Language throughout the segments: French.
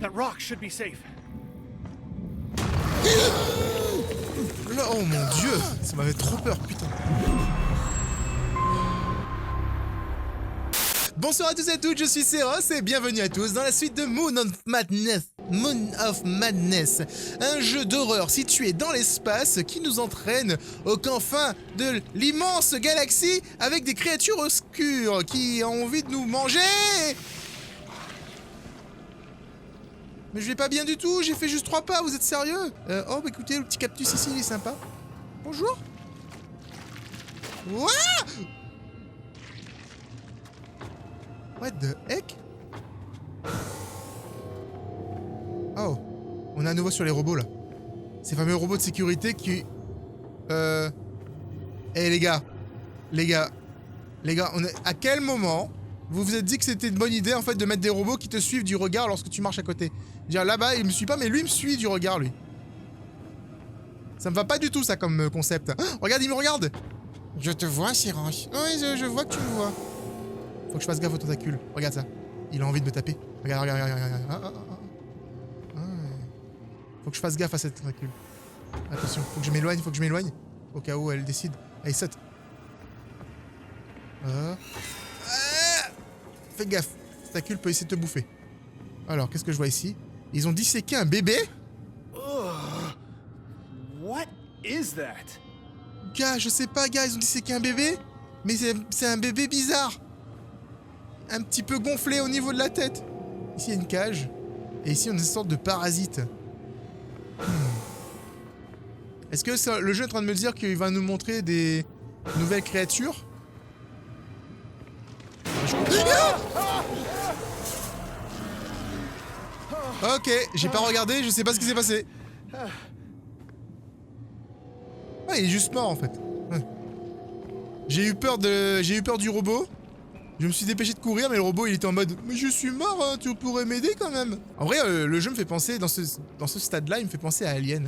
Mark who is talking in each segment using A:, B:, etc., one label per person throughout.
A: That rock should be safe.
B: Là, oh mon dieu, ça m'avait trop peur, putain. Bonsoir à tous et à toutes, je suis Seros et bienvenue à tous dans la suite de Moon of Madness. Moon of Madness, un jeu d'horreur situé dans l'espace qui nous entraîne aux confins de l'immense galaxie avec des créatures obscures qui ont envie de nous manger. Mais je vais pas bien du tout, j'ai fait juste 3 pas, vous êtes sérieux? Oh bah écoutez, le petit cactus ici, il est sympa. Bonjour. Ouah! What the heck? Oh, on est à nouveau sur les robots là. Ces fameux robots de sécurité qui... Eh les gars, on est... à quel moment vous vous êtes dit que c'était une bonne idée en fait de mettre des robots qui te suivent du regard lorsque tu marches à côté? Dire là-bas, il me suit pas, mais lui il me suit du regard lui. Ça me va pas du tout ça comme concept. Oh, regarde, il me regarde. Je te vois, Sirange. Oui, je vois que tu me vois. Faut que je fasse gaffe au tentacule. Regarde ça. Il a envie de me taper. Regarde. Faut que je fasse gaffe à cette tentacule. Attention, faut que je m'éloigne. Au cas où elle décide. Allez, saute. Fais gaffe. Cette tentacule peut essayer de te bouffer. Alors, qu'est-ce que je vois ici? Ils ont disséqué un bébé?
A: What is that?
B: Gars, je sais pas, gars, ils ont disséqué un bébé? Mais c'est un bébé bizarre. Un petit peu gonflé au niveau de la tête. Ici, il y a une cage. Et ici, on a une sorte de parasite. Est-ce que ça, le jeu est en train de me dire qu'il va nous montrer des nouvelles créatures? Ok, j'ai pas regardé, je sais pas ce qui s'est passé. Ouais, il est juste mort en fait. J'ai eu peur du robot. Je me suis dépêché de courir, mais le robot il était en mode mais je suis mort, hein, tu pourrais m'aider quand même. En vrai, le jeu me fait penser, dans ce stade-là, il me fait penser à Alien.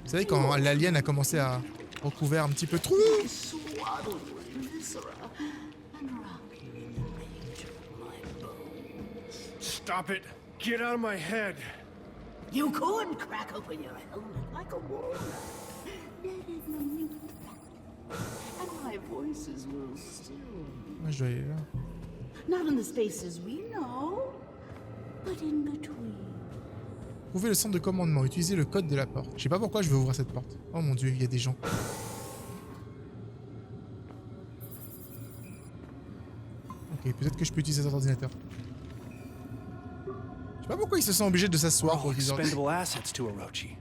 B: Vous savez, quand l'Alien a commencé à recouvrir un petit peu trop.
A: Stop it! Get out of my head!
C: You could crack open your helmet like a walnut. And my voices will still be.
B: Moi, je dois aller là.
C: Not in the spaces we know, but in between.
B: Trouvez le centre de commandement, utilisez le code de la porte. Je sais pas pourquoi je veux ouvrir cette porte. Oh mon dieu, il y a des gens. Ok, peut-être que je peux utiliser cet ordinateur. Je sais pas pourquoi il se sent obligé de s'asseoir pour utiliser
A: Expendable assets to Orochi.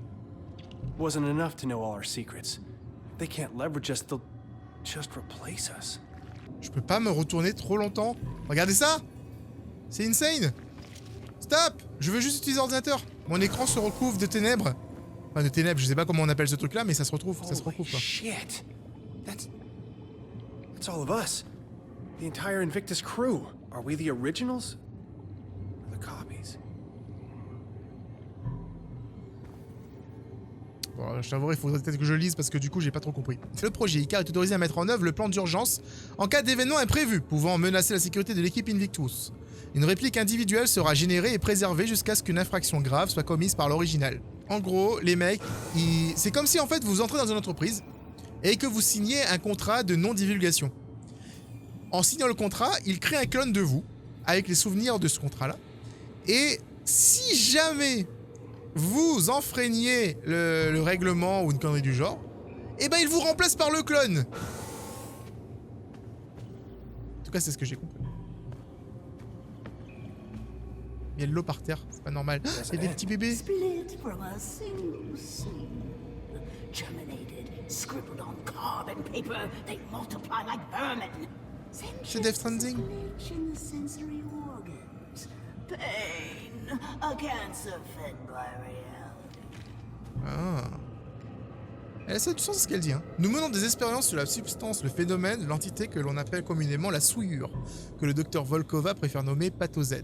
A: Wasn't enough to know all our secrets. They can't leverage us, they'll just replace us.
B: Je peux pas me retourner trop longtemps. Regardez ça! C'est insane! Stop! Je veux juste utiliser l'ordinateur. Mon écran se recouvre de ténèbres. Enfin, de ténèbres, je sais pas comment on appelle ce truc-là, mais ça se recouvre quoi.
A: Shit! That's all of us. The entire Invictus crew. Are we the originals? Or the copies?
B: Bon, je t'avouerai, il faudrait peut-être que je lise parce que du coup, j'ai pas trop compris. Le projet Icar est autorisé à mettre en œuvre le plan d'urgence en cas d'événement imprévu pouvant menacer la sécurité de l'équipe Invictus. Une réplique individuelle sera générée et préservée jusqu'à ce qu'une infraction grave soit commise par l'original. En gros, les mecs, c'est comme si en fait vous entrez dans une entreprise et que vous signez un contrat de non-divulgation. En signant le contrat, ils créent un clone de vous avec les souvenirs de ce contrat-là. Et si jamais vous enfreigniez le règlement ou une connerie du genre, eh ben il vous remplace par le clone. En tout cas, c'est ce que j'ai compris. Il y a de l'eau par terre, c'est pas normal. Il y a des petits bébés.
C: Split from a single seed. Germinated, scribbled on carbon paper, they multiply like vermin.
B: C'est Death Stranding.
C: Glitch in the sensory organs. Pain, a cancer fed by reality.
B: Ah. Elle a du sens ce qu'elle dit. Hein. Nous menons des expériences sur la substance, le phénomène, l'entité que l'on appelle communément la souillure, que le docteur Volkova préfère nommer Patho-Z.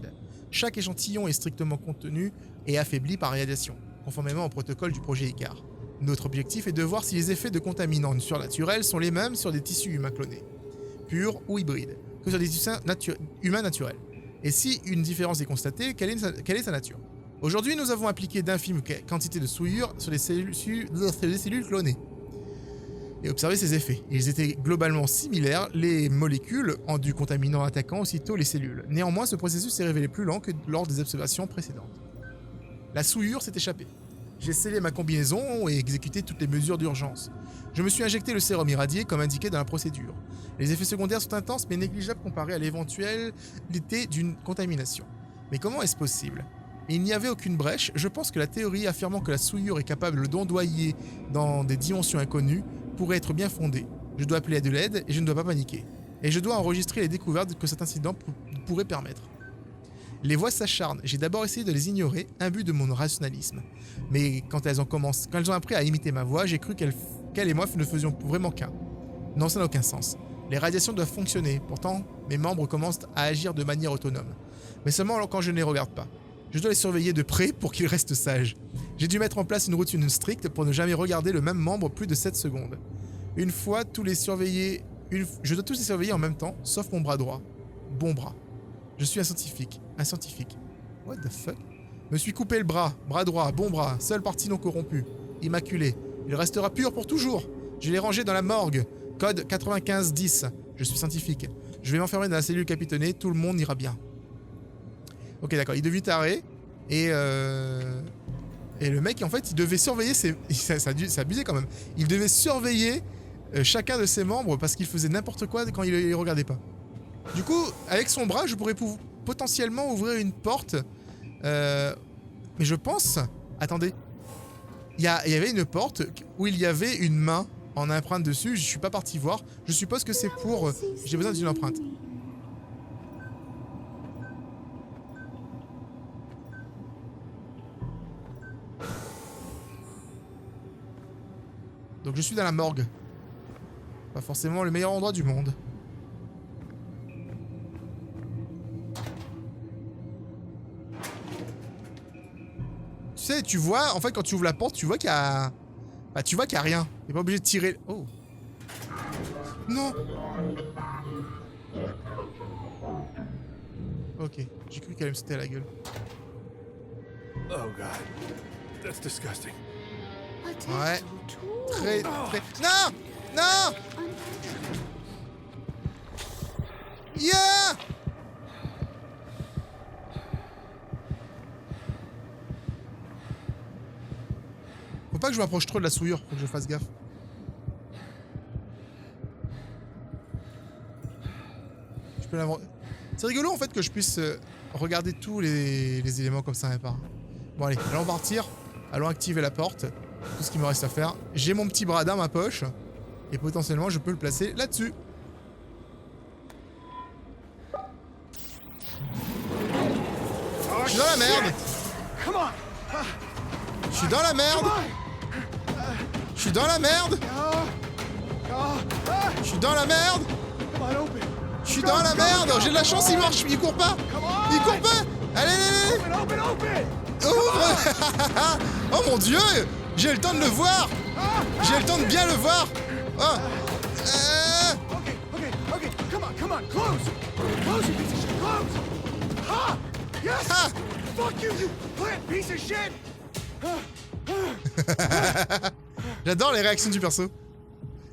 B: Chaque échantillon est strictement contenu et affaibli par radiation, conformément au protocole du projet Icar. Notre objectif est de voir si les effets de contaminants surnaturels sont les mêmes sur des tissus humains clonés, purs ou hybrides, que sur des tissus humains naturels. Et si une différence est constatée, quelle est sa nature? Aujourd'hui, nous avons appliqué d'infimes quantités de souillure sur les cellules clonées et observé ses effets. Ils étaient globalement similaires, les molécules du contaminant attaquant aussitôt les cellules. Néanmoins, ce processus s'est révélé plus lent que lors des observations précédentes. La souillure s'est échappée. J'ai scellé ma combinaison et exécuté toutes les mesures d'urgence. Je me suis injecté le sérum irradié comme indiqué dans la procédure. Les effets secondaires sont intenses mais négligeables comparés à l'éventualité d'une contamination. Mais comment est-ce possible ? Il n'y avait aucune brèche. Je pense que la théorie affirmant que la souillure est capable d'ondoyer dans des dimensions inconnues pourrait être bien fondée. Je dois appeler à de l'aide et je ne dois pas paniquer. Et je dois enregistrer les découvertes que cet incident pourrait permettre. Les voix s'acharnent. J'ai d'abord essayé de les ignorer, imbu de mon rationalisme. Mais quand elles ont appris à imiter ma voix, j'ai cru qu'elles et moi ne faisions vraiment qu'un. Non, ça n'a aucun sens. Les radiations doivent fonctionner. Pourtant, mes membres commencent à agir de manière autonome. Mais seulement quand je ne les regarde pas. Je dois les surveiller de près pour qu'ils restent sages. J'ai dû mettre en place une routine stricte pour ne jamais regarder le même membre plus de 7 secondes. Je dois tous les surveiller en même temps, sauf mon bras droit. Bon bras. Je suis un scientifique. Un scientifique. What the fuck ? Me suis coupé le bras. Bras droit, bon bras, seule partie non corrompue. Immaculé. Il restera pur pour toujours. Je l'ai rangé dans la morgue. Code 9510. Je suis scientifique. Je vais m'enfermer dans la cellule capitonnée, tout le monde ira bien. Ok, d'accord, il est devenu taré. Et le mec, en fait, il devait surveiller ses... Ça abusait quand même. Il devait surveiller chacun de ses membres parce qu'il faisait n'importe quoi quand il les regardait pas. Du coup, avec son bras, je pourrais potentiellement ouvrir une porte. Mais je pense... Attendez. Il y avait une porte où il y avait une main en empreinte dessus. Je suis pas parti voir. Je suppose que c'est pour... j'ai besoin d'une empreinte. Donc je suis dans la morgue. Pas forcément le meilleur endroit du monde. Tu sais, tu vois, en fait, quand tu ouvres la porte, tu vois qu'il y a... Bah, tu vois qu'il y a rien. T'es pas obligé de tirer... Oh. Non. Ok, j'ai cru qu'elle allait me sauter à la gueule.
A: Oh god. That's disgusting.
B: Ouais. Très... Non. Non. Yeah. Faut pas que je m'approche trop de la souillure, faut que je fasse gaffe. Je peux l'avoir... C'est rigolo en fait que je puisse regarder tous les éléments comme ça un par un. Bon allez, allons partir. Allons activer la porte. Tout ce qu'il me reste à faire. J'ai mon petit bras dans ma poche. Et potentiellement je peux le placer là-dessus. Je suis dans la merde. Je suis dans la merde. Je suis dans la merde. Je suis dans la merde. Je suis dans la merde. J'ai de la chance, il marche. Il court pas. Il court pas. Allez, allez, allez. Ouvre. Oh mon dieu. J'ai le temps de le voir. J'ai le temps de bien le voir. Oh.
A: Come on, close! Close, you piece of shit, close! Ha! Yes!
B: Ah.
A: Fuck you, you plant piece of shit!
B: J'adore les réactions du perso.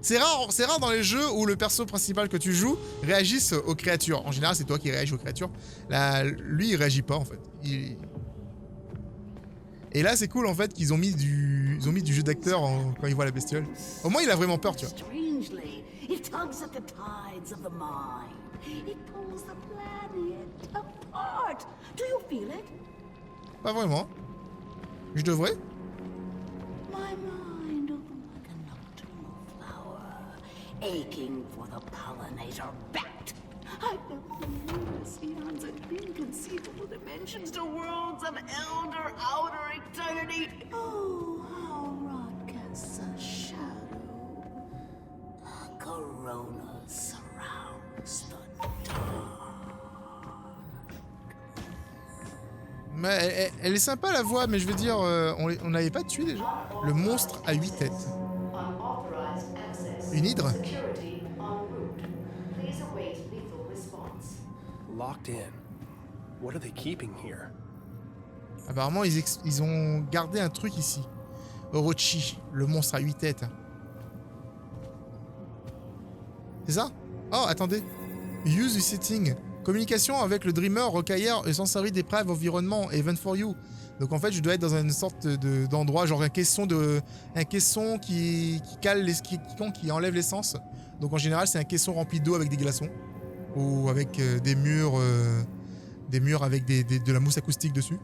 B: C'est rare dans les jeux où le perso principal que tu joues réagisse aux créatures. En général, c'est toi qui réagis aux créatures. Là, lui, il réagit pas en fait. Et là, c'est cool en fait qu'ils ont mis du jeu d'acteur quand ils voient la bestiole. Au moins, il a vraiment peur, tu vois.
C: Strangely, it tugs at the tides of the mind. It pulls the planet apart. Do you feel it?
B: Pas vraiment. Je devrais.
C: My mind opened like a nocturnal flower, aching for the pollinator bat. I've never seen eons and inconceivable dimensions to worlds of elder outer eternity. Oh, how rot casts a shadow. A corona surrounds the dark.
B: Mais elle est sympa la voix, mais je veux dire, on l'avait pas tué déjà. Le monstre à 8 têtes. Une hydre.
A: Locked in. What are they keeping here?
B: Apparemment, ils ont gardé un truc ici. Orochi, le monstre à 8 têtes. C'est ça? Oh, attendez. Use the setting. Communication avec le Dreamer, recaillère et sans servir d'épreuve environnement, event for you. Donc en fait, je dois être dans une sorte d'endroit, genre un caisson qui cale qui enlève l'essence. Donc en général, c'est un caisson rempli d'eau avec des glaçons. Ou avec des murs avec de la mousse acoustique dessus.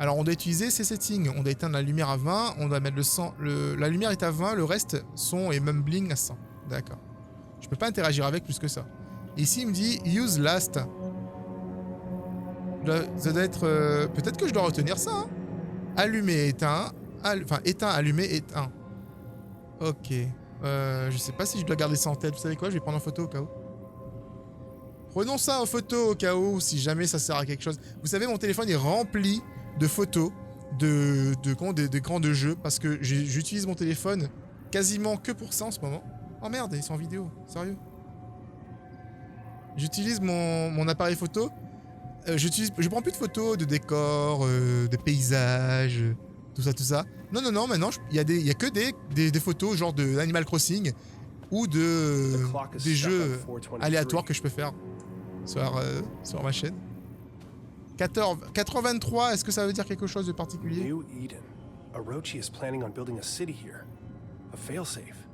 B: Alors on doit utiliser ces settings. On doit éteindre la lumière à 20, on doit mettre la lumière est à 20, le reste son et même bling à 100. D'accord. Je peux pas interagir avec plus que ça. Et ici il me dit use last. Ça doit être peut-être que je dois retenir ça. Hein. Allumer, éteint, enfin éteint, allumé, éteint. Ok. Je sais pas si je dois garder ça en tête. Vous savez quoi? Je vais prendre en photo au cas où. Prenons ça en photo au cas où, si jamais ça sert à quelque chose. Vous savez, mon téléphone est rempli de photos d'écrans de jeu parce que j'utilise mon téléphone quasiment que pour ça en ce moment. Oh merde, ils sont en vidéo, sérieux. J'utilise mon appareil photo. Je prends plus de photos de décors, de paysages, tout ça. Non, maintenant, il y a que des photos genre de Animal Crossing ou des jeux aléatoires que je peux faire sur ma chaîne. 4h23, est-ce que ça veut dire quelque chose de particulier?
A: New Eden. Orochi is planning on building a city here. A failsafe.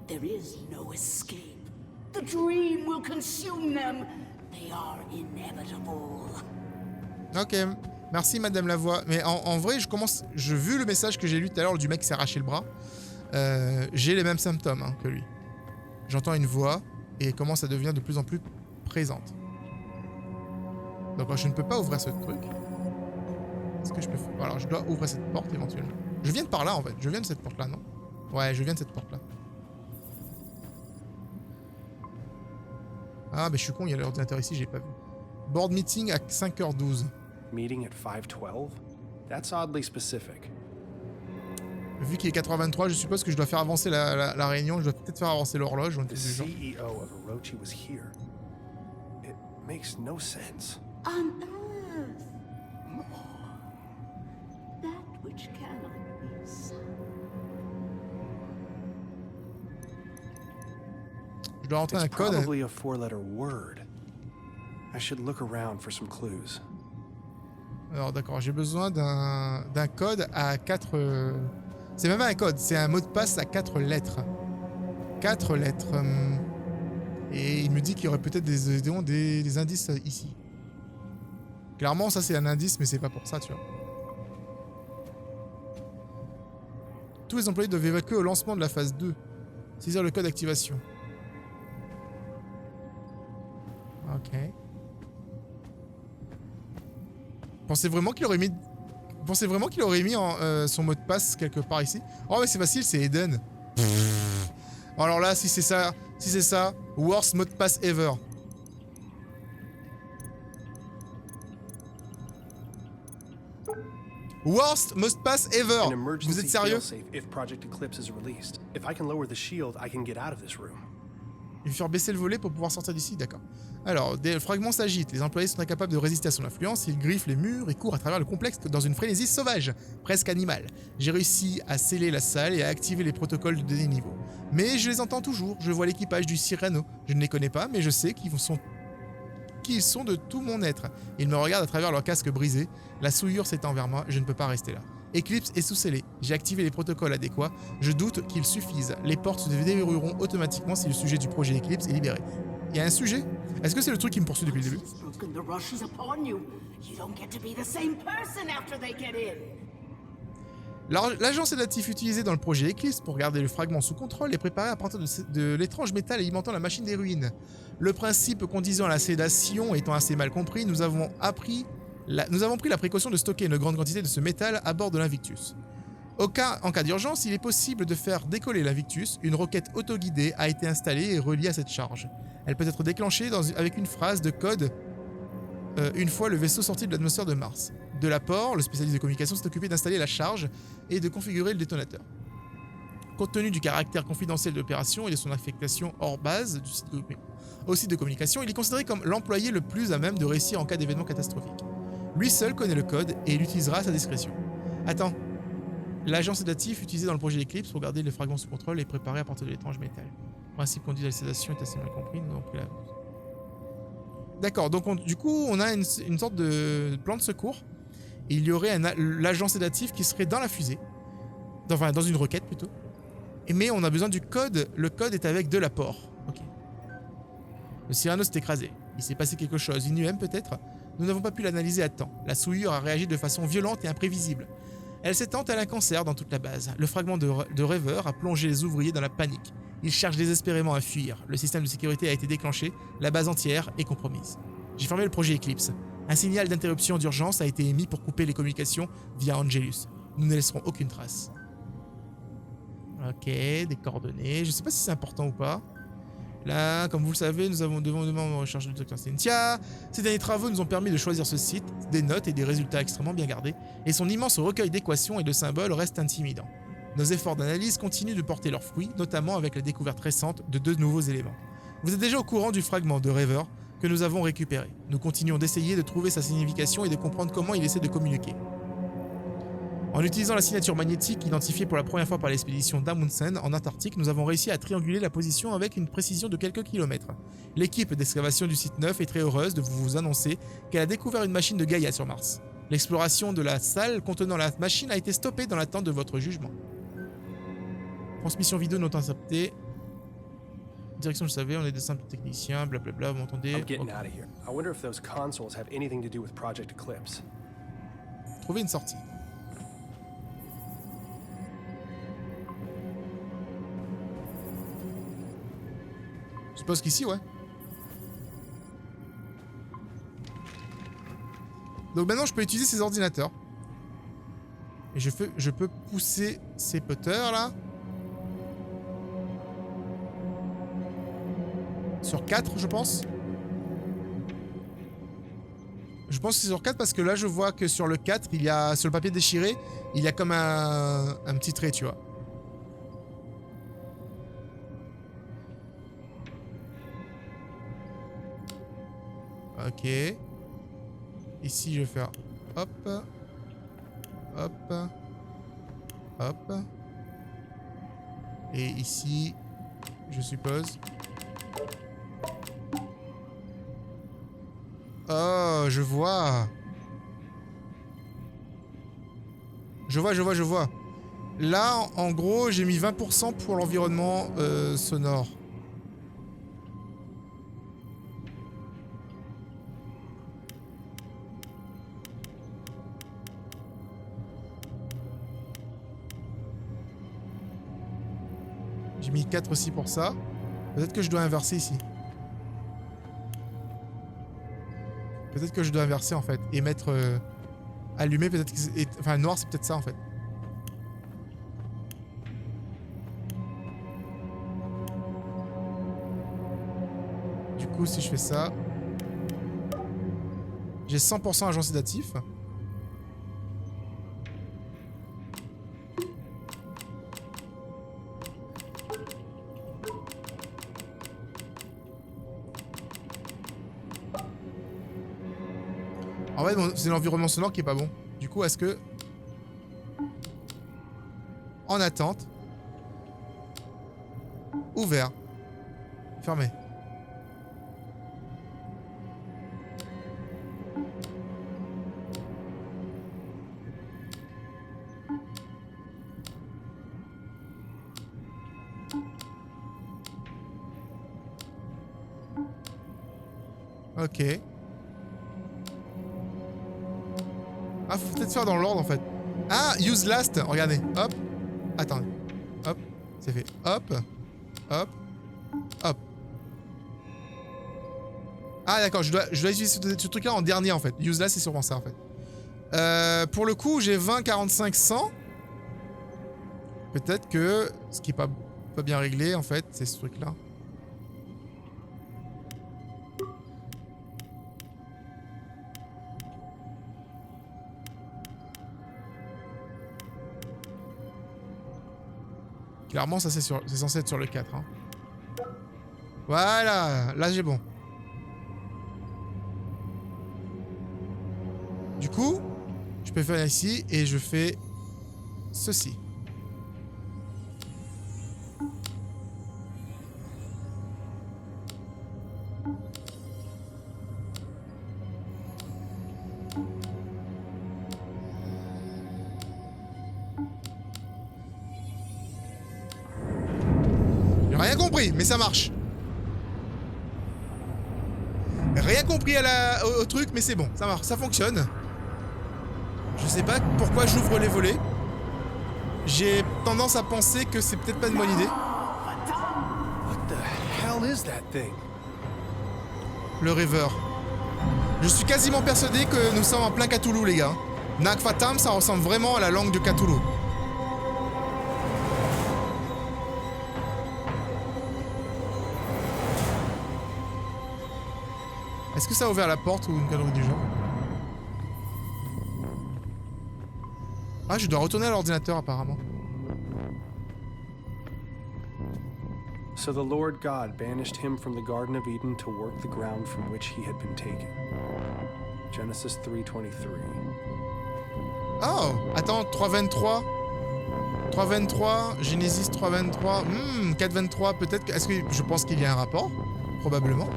C: There is no escape. The dream will consume them. They are inevitable.
B: Ok, merci Madame Lavoie. Mais en vrai, vu le message que j'ai lu tout à l'heure du mec qui s'est arraché le bras, j'ai les mêmes symptômes que lui. J'entends une voix et elle commence à devenir de plus en plus présente. Donc je ne peux pas ouvrir ce truc. Est-ce que je peux faire? Alors je dois ouvrir cette porte éventuellement. Je viens de par là en fait. Je viens de cette porte là, non? Ouais, je viens de cette porte là. Ah bah je suis con, il y a l'ordinateur ici, j'ai pas vu. Board meeting à 5h12.
A: Meeting at 5:12? That's oddly specific.
B: Vu qu'il est 4h23, je suppose que je dois faire avancer la réunion. Je dois peut-être faire avancer l'horloge.
A: The CEO of Orochi was here. It makes no sense.
C: On earth, more. That which cannot be sung.
B: Je dois rentrer un
A: It's
B: code.
A: probably a 4-letter word. I should look around for some clues.
B: Alors d'accord, j'ai besoin d'un code à 4... C'est même pas un code, c'est un mot de passe à 4 lettres. 4 lettres. Et il me dit qu'il y aurait peut-être des indices ici. Clairement, ça c'est un indice, mais c'est pas pour ça, tu vois. Tous les employés doivent évacuer au lancement de la phase 2. Saisir le code d'activation. Ok. Pensez vraiment qu'il aurait mis son mot de passe quelque part ici? Oh mais c'est facile, c'est Eden. Alors là, si c'est ça, worst mot de passe ever. Worst mot de passe ever.
A: An emergency
B: Vous êtes sérieux?
A: failsafe if Project Eclipse is released. If I can lower the shield, I can get out of this room.
B: Il faut faire baisser le volet pour pouvoir sortir d'ici, d'accord. Alors, des fragments s'agitent, les employés sont incapables de résister à son influence, ils griffent les murs et courent à travers le complexe dans une frénésie sauvage, presque animale. J'ai réussi à sceller la salle et à activer les protocoles de dernier niveau. Mais je les entends toujours, je vois l'équipage du Cyrano. Je ne les connais pas, mais je sais qu'ils sont de tout mon être. Ils me regardent à travers leur casque brisé, la souillure s'étend vers moi, je ne peux pas rester là. Eclipse est sous-scellé. J'ai activé les protocoles adéquats. Je doute qu'ils suffisent. Les portes se déverrouilleront automatiquement si le sujet du projet Eclipse est libéré. Il y a un sujet? Est-ce que c'est le truc qui me poursuit depuis le début?
C: Broken, the rush is upon you. You don't get to be the same person after they get in.
B: L'agent sédatif utilisé dans le projet Eclipse pour garder le fragment sous contrôle est préparé à partir de l'étrange métal alimentant la machine des ruines. Le principe conduisant à la sédation étant assez mal compris, nous avons pris la précaution de stocker une grande quantité de ce métal à bord de l'Invictus. En cas d'urgence, il est possible de faire décoller l'Invictus. Une roquette autoguidée a été installée et reliée à cette charge. Elle peut être déclenchée avec une phrase de code une fois le vaisseau sorti de l'atmosphère de Mars. De l'apport, le spécialiste de communication s'est occupé d'installer la charge et de configurer le détonateur. Compte tenu du caractère confidentiel de l'opération et de son affectation hors base au site de communication, il est considéré comme l'employé le plus à même de réussir en cas d'événement catastrophique. Lui seul connaît le code et il l'utilisera à sa discrétion. Attends. L'agent sédatif utilisé dans le projet Eclipse pour garder les fragments sous contrôle et préparé à partir de l'étrange métal. Le principe conduit à la sédation est assez mal compris, nous avons pris la... D'accord, donc du coup, on a une sorte de plan de secours. Et il y aurait l'agent sédatif qui serait dans la fusée. Enfin, dans une requête plutôt. Mais on a besoin du code. Le code est avec de l'apport. Ok. Le Cyrano s'est écrasé. Il s'est passé quelque chose. Une UM peut-être. Nous n'avons pas pu l'analyser à temps. La souillure a réagi de façon violente et imprévisible. Elle s'étend tel un cancer dans toute la base. Le fragment de Rêveur a plongé les ouvriers dans la panique. Ils cherchent désespérément à fuir. Le système de sécurité a été déclenché. La base entière est compromise. J'ai fermé le projet Eclipse. Un signal d'interruption d'urgence a été émis pour couper les communications via Angelus. Nous ne laisserons aucune trace. Ok, des coordonnées. Je ne sais pas si c'est important ou pas. Là, comme vous le savez, nous avons devant une recherche du Dr Cynthia. Ces derniers travaux nous ont permis de choisir ce site, des notes et des résultats extrêmement bien gardés, et son immense recueil d'équations et de symboles reste intimidant. Nos efforts d'analyse continuent de porter leurs fruits, notamment avec la découverte récente de 2 nouveaux éléments. Vous êtes déjà au courant du fragment de Rêveur que nous avons récupéré. Nous continuons d'essayer de trouver sa signification et de comprendre comment il essaie de communiquer. En utilisant la signature magnétique identifiée pour la première fois par l'expédition d'Amundsen en Antarctique, nous avons réussi à trianguler la position avec une précision de quelques kilomètres. L'équipe d'excavation du site 9 est très heureuse de vous annoncer qu'elle a découvert une machine de Gaïa sur Mars. L'exploration de la salle contenant la machine a été stoppée dans l'attente de votre jugement. Transmission vidéo non interceptée. Direction, je savais, on est des simples techniciens, blablabla, vous m'entendez?
A: I'm getting out of here. I wonder if those consoles have anything to do with Project Eclipse.
B: Trouver une sortie. Je suppose qu'ici, ouais. Donc maintenant, je peux utiliser ces ordinateurs. Et je peux pousser ces putters, là. Sur 4, je pense. Je pense que c'est sur 4 parce que là, je vois que sur le 4, il y a, sur le papier déchiré, il y a comme un petit trait, tu vois. Ok. Ici, je vais faire hop. Hop. Hop. Et ici, je suppose. Oh, je vois. Je vois. Là, en gros, j'ai mis 20% pour l'environnement sonore. J'ai mis 4 aussi pour ça. Peut-être que je dois inverser ici. Peut-être que je dois inverser en fait. Et mettre allumé peut-être. Enfin noir c'est peut-être ça en fait. Du coup si je fais ça. J'ai 100% agent sédatif. En fait, c'est l'environnement sonore qui est pas bon. Du coup, est-ce que... En attente. Ouvert. Fermé. Ok. Ah, faut peut-être faire dans l'ordre en fait. Ah, use last. Regardez. Hop. Attendez. Hop. C'est fait. Hop. Hop. Hop. Ah, d'accord. Je dois utiliser ce truc-là en dernier en fait. Use last, c'est sûrement ça en fait. Pour le coup, j'ai 20, 45, 100. Peut-être que ce qui est pas bien réglé en fait, c'est ce truc-là. Clairement, ça c'est censé être sur le 4. Hein. Voilà, là j'ai bon. Du Je peux faire ici et je fais ceci. J'ai rien compris, mais ça marche. Rien compris au truc, mais c'est bon, ça marche, ça fonctionne. Je sais pas pourquoi j'ouvre les volets. J'ai tendance à penser que c'est peut-être pas une bonne idée.
A: What the hell is that thing?
B: Le rêveur. Je suis quasiment persuadé que nous sommes en plein Cthulhu, les gars. Nagfatam, ça ressemble vraiment à la langue de Cthulhu. Est-ce que ça a ouvert la porte ou une connerie du genre? Ah, je dois retourner à l'ordinateur apparemment.
A: So the Lord God banished him from the Garden of Eden to work the ground from which he had been taken. Genesis 3:23.
B: Oh, attends, 3.23. 3.23, Genesis 3.23. 4.23, peut-être que... Est-ce que je pense qu'il y a un rapport? Probablement.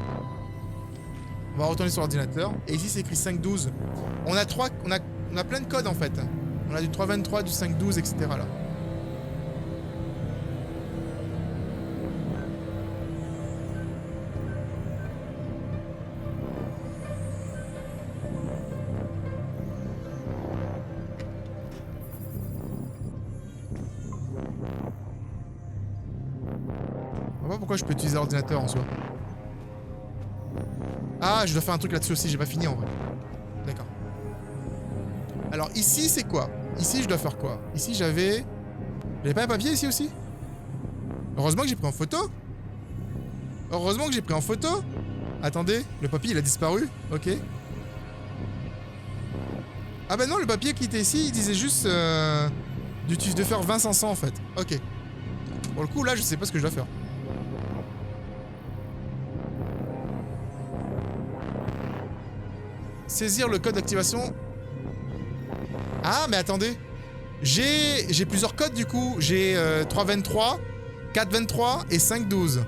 B: On va retourner sur l'ordinateur. Et ici, c'est écrit 5.12. On a plein de codes, en fait. On a du 3.23, du 5.12, etc. là. Je vois pas pourquoi je peux utiliser l'ordinateur en soi. Ah, je dois faire un truc là-dessus aussi, j'ai pas fini en vrai. D'accord. Alors ici, c'est quoi? Ici, je dois faire quoi? Ici, j'avais pas un papier ici aussi? Heureusement que j'ai pris en photo. Heureusement que j'ai pris en photo. Attendez, le papier, il a disparu. Ok. Ah bah non, le papier qui était ici, il disait juste... de faire 20 500 en fait. Ok. Pour le coup, là, je sais pas ce que je dois faire. Saisir le code d'activation. Ah, mais attendez. J'ai plusieurs codes du coup. J'ai 3.23, 4.23 et 5.12.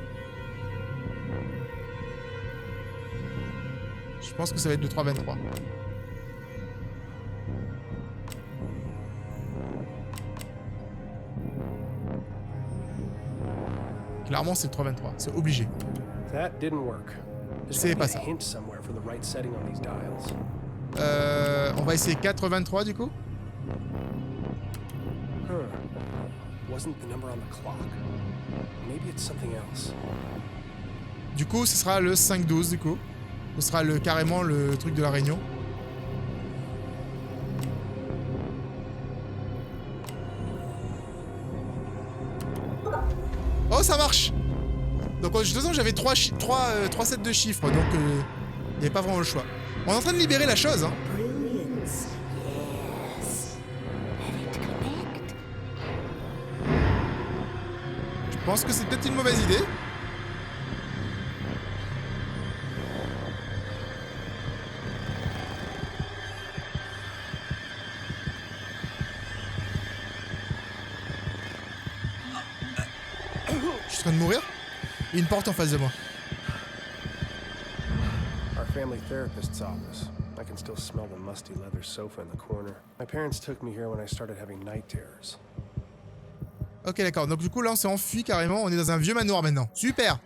B: Je pense que ça va être le 3.23. Clairement, c'est le 3.23. C'est obligé.
A: That didn't work. There's
B: C'est
A: gotta
B: pas
A: be
B: ça.
A: a hint somewhere for the right setting on these dials.
B: On va essayer 4.23 du coup.
A: Wasn't the number on the clock? Maybe it's something else.
B: Du coup, ce sera le 5.12 du coup. Ce sera carrément le truc de la réunion. Oh, ça marche! Donc, de toute façon, j'avais 3 sets de chiffres, donc il n'y avait pas vraiment le choix. On est en train de libérer la chose, hein.
C: Brilliance. Yes. Let it connect.
B: Je pense que c'est peut-être une mauvaise idée. Je suis en train de mourir. Il y a une porte en face de moi.
A: Our family therapist's office. I can still smell the musty leather sofa in the corner. My parents took me here when I started having night terrors.
B: Ok, d'accord. Donc du coup, là, on s'est enfui carrément. On est dans un vieux manoir maintenant. Super!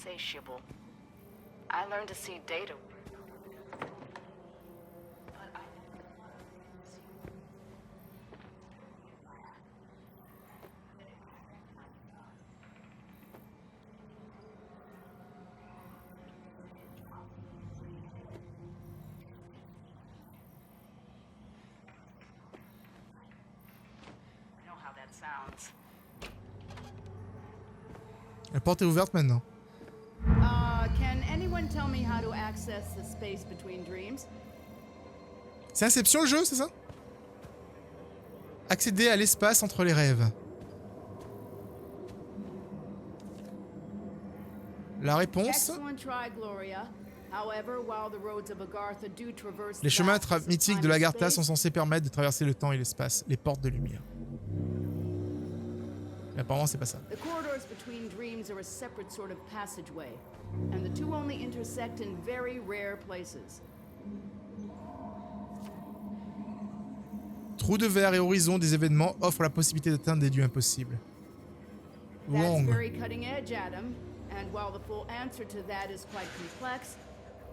C: Insatiable. I learned to see data. I know how that sounds.
B: La porte est ouverte maintenant.
D: Can anyone tell me how to access the space between dreams?
B: C'est Inception le jeu, c'est ça? Accéder à l'espace entre les rêves. La réponse...
D: Excellent try, Gloria. However, while the roads of Agartha do traverse
B: Les chemins
D: vast of
B: mythiques de
D: time and
B: l'Agartha
D: space,
B: sont censés permettre de traverser le temps et l'espace, les portes de lumière. Mais apparemment, c'est pas ça.
D: the corridors between dreams are a separate sort of passageway, and the two only intersect in very rare places.
B: Trous de verre et horizon des événements offrent la possibilité d'atteindre des lieux impossibles.
D: That's
B: Wrong.
D: very cutting edge, Adam. And while the full answer to that is quite complex,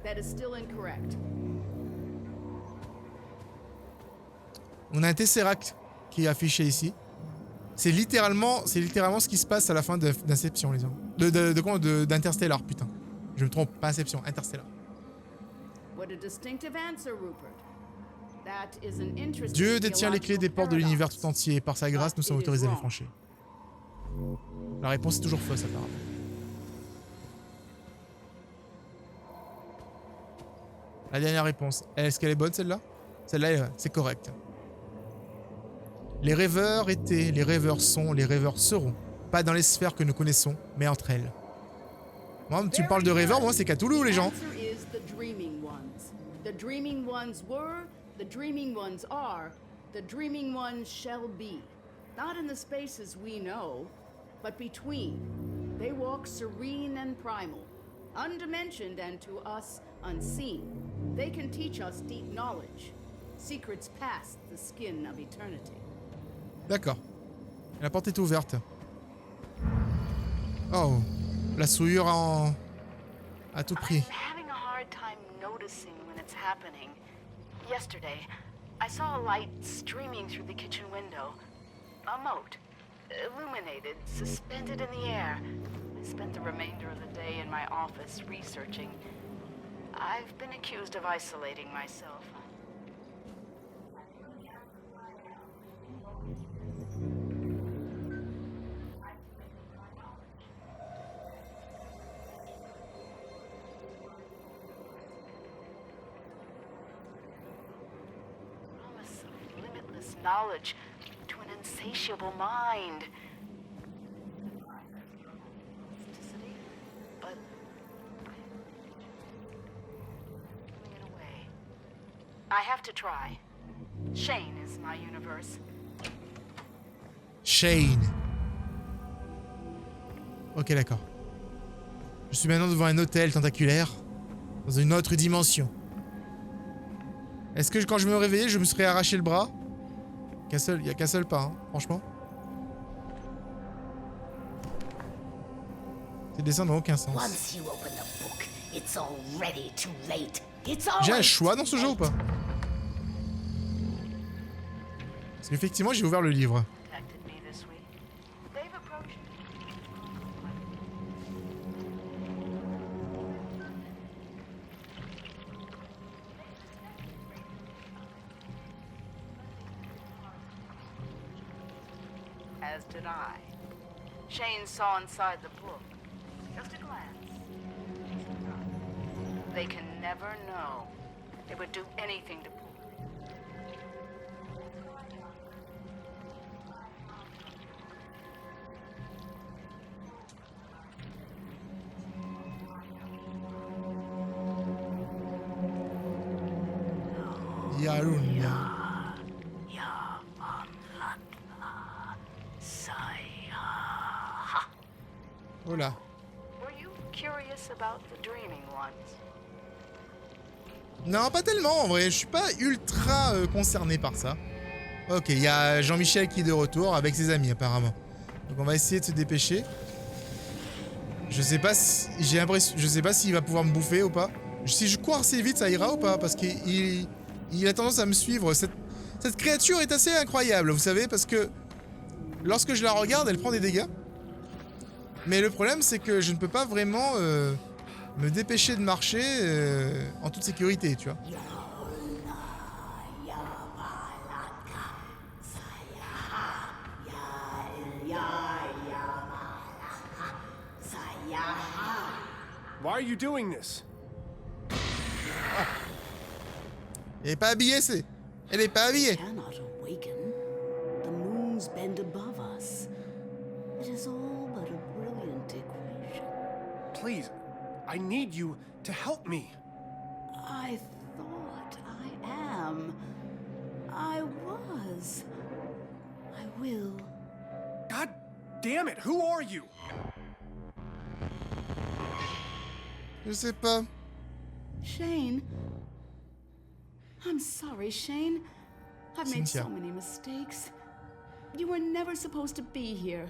D: that is still incorrect.
B: On a un Tesseract qui est affiché ici. C'est littéralement ce qui se passe à la fin d'Inception, les gens. D'Interstellar, putain. Je me trompe, pas Inception, Interstellar.
D: What a distinctive answer, Rupert. That is an interesting
B: Dieu détient les clés des portes de l'univers tout entier et par sa grâce, nous sommes autorisés à les franchir. La réponse est toujours fausse, apparemment. La dernière réponse. Est-ce qu'elle est bonne, celle-là? Celle-là, c'est correct. Les rêveurs étaient, les rêveurs sont, les rêveurs seront. Pas dans les sphères que nous connaissons, mais entre elles. Moi, tu me parles de rêveurs, moi, c'est Cthulhu, les gens.
D: The answer is the dreaming ones. The dreaming ones were, the dreaming ones are, the dreaming ones shall be. Not in the spaces we know, but between. They walk serene and primal, undimensioned and to us unseen. They can teach us deep knowledge, secrets past the skin of eternity.
B: D'accord. La porte est ouverte. Oh, la souillure à tout prix.
C: I'm having a hard time noticing when it's happening. Yesterday, I saw a light streaming through the kitchen window. A mote, illuminated, suspended in the air. I spent the remainder of the day in my office researching. I've been accused of isolating myself. Promise of limitless knowledge to an insatiable mind. Elasticity, but giving it away. I have to try. Shane is my universe.
B: Shane. Ok, d'accord. Je suis maintenant devant un hôtel tentaculaire dans une autre dimension. Est-ce que quand je me réveillais, je me serais arraché le bras? Il n'y a qu'un seul pas, hein, franchement. Ces dessins n'ont aucun sens.
C: Once you open the book, it's already too late. It's
B: J'ai un
C: always
B: choix
C: too
B: dans ce jeu ou
C: late.
B: pas? Parce qu'effectivement, j'ai ouvert le livre.
C: Contacted me this week. They've approached me. As did I. Shane saw inside the book. Just a glance. They can never know. They would do anything to pull.
B: Yarunya. Oh là.
C: Were you curious about the dreaming ones?
B: Non, pas tellement en vrai. Je suis pas ultra concerné par ça. Ok, il y a Jean-Michel qui est de retour avec ses amis apparemment. Donc on va essayer de se dépêcher. Je sais pas si j'ai l'impression, je sais pas s'il va pouvoir me bouffer ou pas. Si je cours assez vite, ça ira ou pas? Parce qu'il a tendance à me suivre. Cette créature est assez incroyable, vous savez, parce que lorsque je la regarde, elle prend des dégâts. Mais le problème, c'est que je ne peux pas vraiment me dépêcher de marcher en toute sécurité, tu vois.
A: Why are you doing this?
B: Elle est pas habillée, c'est... Elle est pas habillée.
D: Cannot awaken. The moons bend above us. It is all but a brilliant equation.
A: Please, I need you to help me.
D: I thought I am. I was. I will.
A: God damn it, who are you?
B: Je sais pas.
D: Shane. I'm sorry, Shane. I've made
B: Cynthia.
D: so many mistakes. You were never supposed to be here.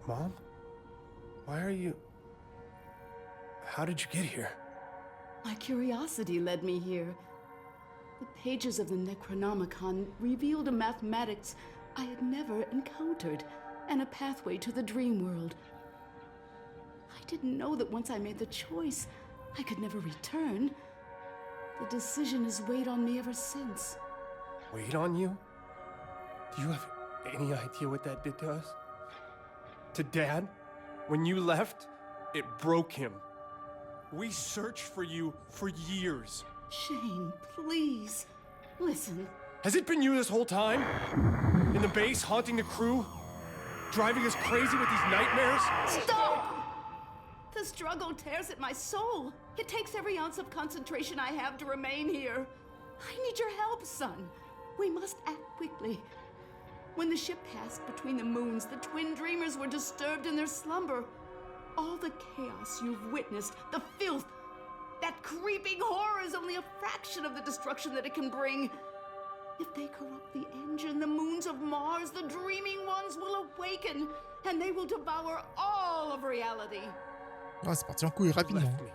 A: Mom? Why are you... How did you get here?
D: My curiosity led me here. The pages of the Necronomicon revealed a mathematics I had never encountered, and a pathway to the dream world. I didn't know that once I made the choice, I could never return. The decision has weighed on me ever since.
A: Wait on you? Do you have any idea what that did to us? To Dad? When you left, it broke him. We searched for you for years.
D: Shane, please, listen.
A: Has it been you this whole time? In the base, haunting the crew? Driving us crazy with these nightmares?
D: Stop! The struggle tears at my soul. It takes every ounce of concentration I have to remain here. I need your help, son. We must act quickly. When the ship passed between the moons, the twin dreamers were disturbed in their slumber. All the chaos you've witnessed, the filth, that creeping horror is only a fraction of the destruction that it can bring. If they corrupt the engine, the moons of Mars, the dreaming ones will awaken, and they will devour all of reality.
B: Ah, c'est parti en couille rapidement.
A: Left me.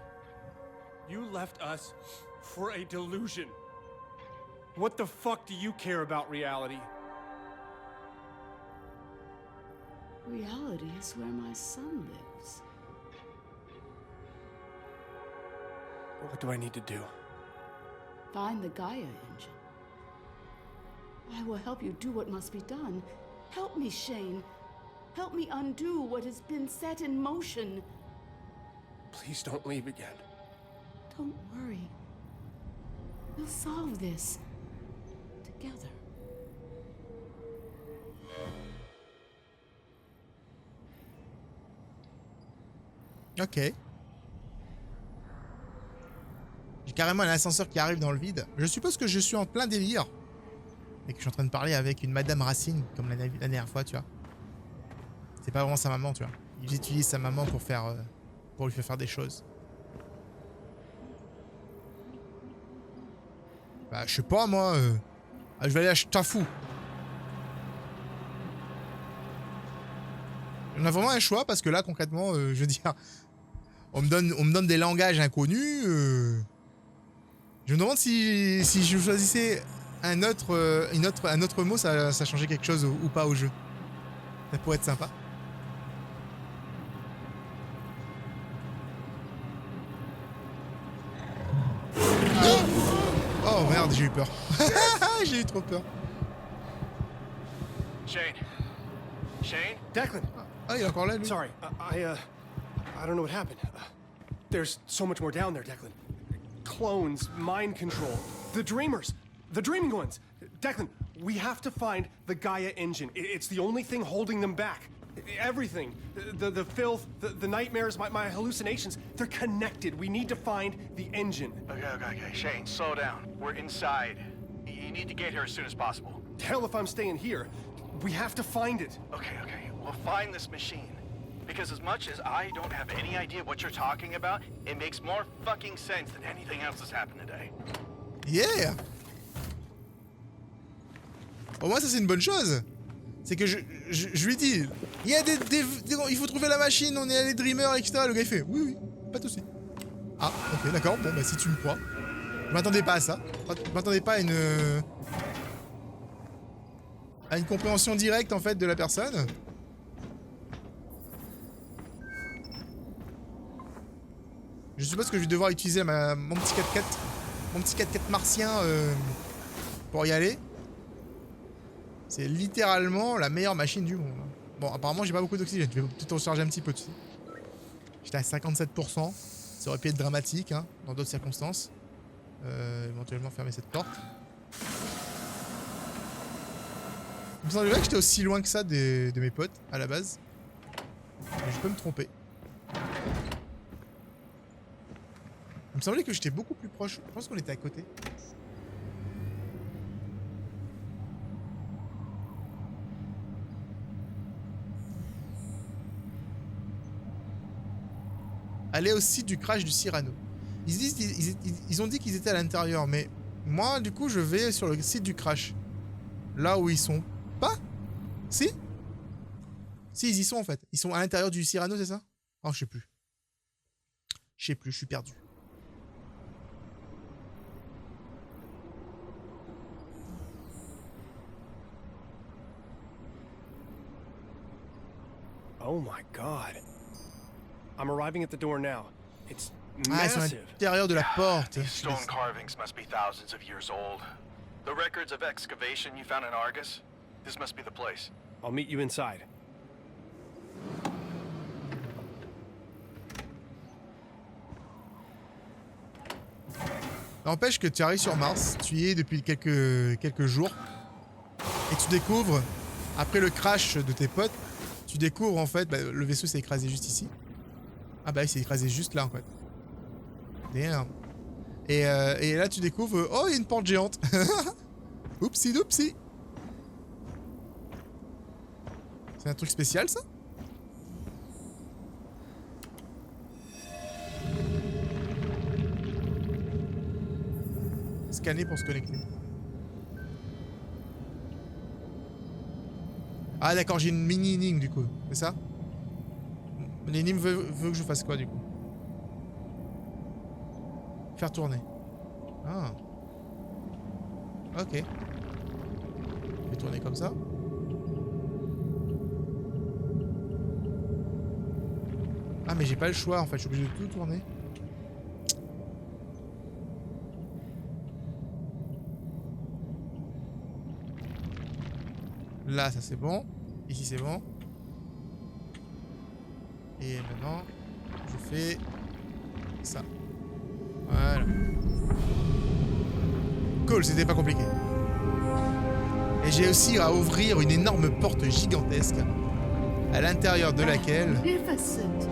A: You left us for a delusion. What the fuck do you care about reality?
D: Reality is where my son lives.
A: What do I need to do?
D: Find the Gaia engine. I will help you do what must be done. Help me, Shane. Help me undo what has been set in motion.
A: Please don't leave again.
D: Don't worry. We'll solve this. Together.
B: Ok. J'ai carrément un ascenseur qui arrive dans le vide. Je suppose que je suis en plein délire. Et que je suis en train de parler avec une Madame Racine, comme la dernière fois, tu vois. C'est pas vraiment sa maman, tu vois. Il utilise sa maman pour faire... pour lui faire des choses. Bah, je sais pas, moi... je vais aller à Tafou. On a vraiment un choix, parce que là, concrètement, je veux dire... On me donne des langages inconnus. Je me demande si je choisissais un autre mot, ça changeait quelque chose ou pas au jeu. Ça pourrait être sympa. Oh merde, j'ai eu peur. J'ai eu trop peur.
A: Shane? Declan!
B: Ah, il est encore là, lui.
A: Sorry, I don't know what happened. There's so much more down there, Declan. Clones, mind control, the dreamers, the dreaming ones. Declan, we have to find the Gaia engine. It's the only thing holding them back. Everything, the filth, the nightmares, my hallucinations, they're connected. We need to find the engine.
E: Okay. Shane, slow down. We're inside. You need to get here as soon as possible.
A: Hell if I'm staying here. We have to find it.
E: Okay. We'll find this machine. Because as much as I don't have any idea what you're talking about, it makes more fucking sense than anything else that's happened today.
B: Yeah! Au moins, ça, c'est une bonne chose. C'est que je lui dis, il y a il faut trouver la machine, on est allé Dreamer, etc. Le gars, il fait, oui, pas de soucis. Ah, ok, d'accord, bon, bah si tu me crois. Je m'attendais pas à ça. Je m'attendais pas à une compréhension directe, en fait, de la personne. Je suppose que je vais devoir utiliser mon petit 4x4. Mon petit 4x4 martien pour y aller. C'est littéralement la meilleure machine du monde. Bon, apparemment, j'ai pas beaucoup d'oxygène. Je vais peut-être recharger un petit peu, tu sais. J'étais à 57%. Ça aurait pu être dramatique, hein, dans d'autres circonstances. Éventuellement fermer cette porte. Il me semblait que j'étais aussi loin que ça de mes potes, à la base. Mais je peux me tromper. Il me semblait que j'étais beaucoup plus proche. Je pense qu'on était à côté. Aller au site du crash du Cyrano. Ils ont dit qu'ils étaient à l'intérieur, mais moi, du coup, je vais sur le site du crash. Là où ils sont pas. Si? Si, ils y sont en fait. Ils sont à l'intérieur du Cyrano, c'est ça? Oh, je sais plus. Je sais plus, je suis perdu.
A: Oh my god. I'm arriving at the door now. It's
B: Ah, ils sont à
A: massive.
B: l'intérieur de la porte.
E: These stone carvings must be thousands of years old. The records of excavation you found in Argus? This must be the place.
A: I'll meet you inside.
B: N'empêche que tu arrives sur Mars, tu y es depuis quelques jours, et tu découvres, après le crash de tes potes, tu découvres en fait, bah, le vaisseau s'est écrasé juste ici. Ah bah il s'est écrasé juste là en fait. Damn. Et là tu découvres, oh il y a une porte géante. Oupsie doupsie. C'est un truc spécial ça? Scanner pour se connecter. Ah d'accord, j'ai une mini énigme du coup, c'est ça? L'énigme veut que je fasse quoi du coup? Faire tourner. Ah. Ok. Je vais tourner comme ça. Ah mais j'ai pas le choix en fait, je suis obligé de tout tourner. Là ça c'est bon. Ici c'est bon. Et maintenant, je fais ça. Voilà. Cool, c'était pas compliqué. Et j'ai aussi à ouvrir une énorme porte gigantesque à l'intérieur de laquelle...
D: Magnificent.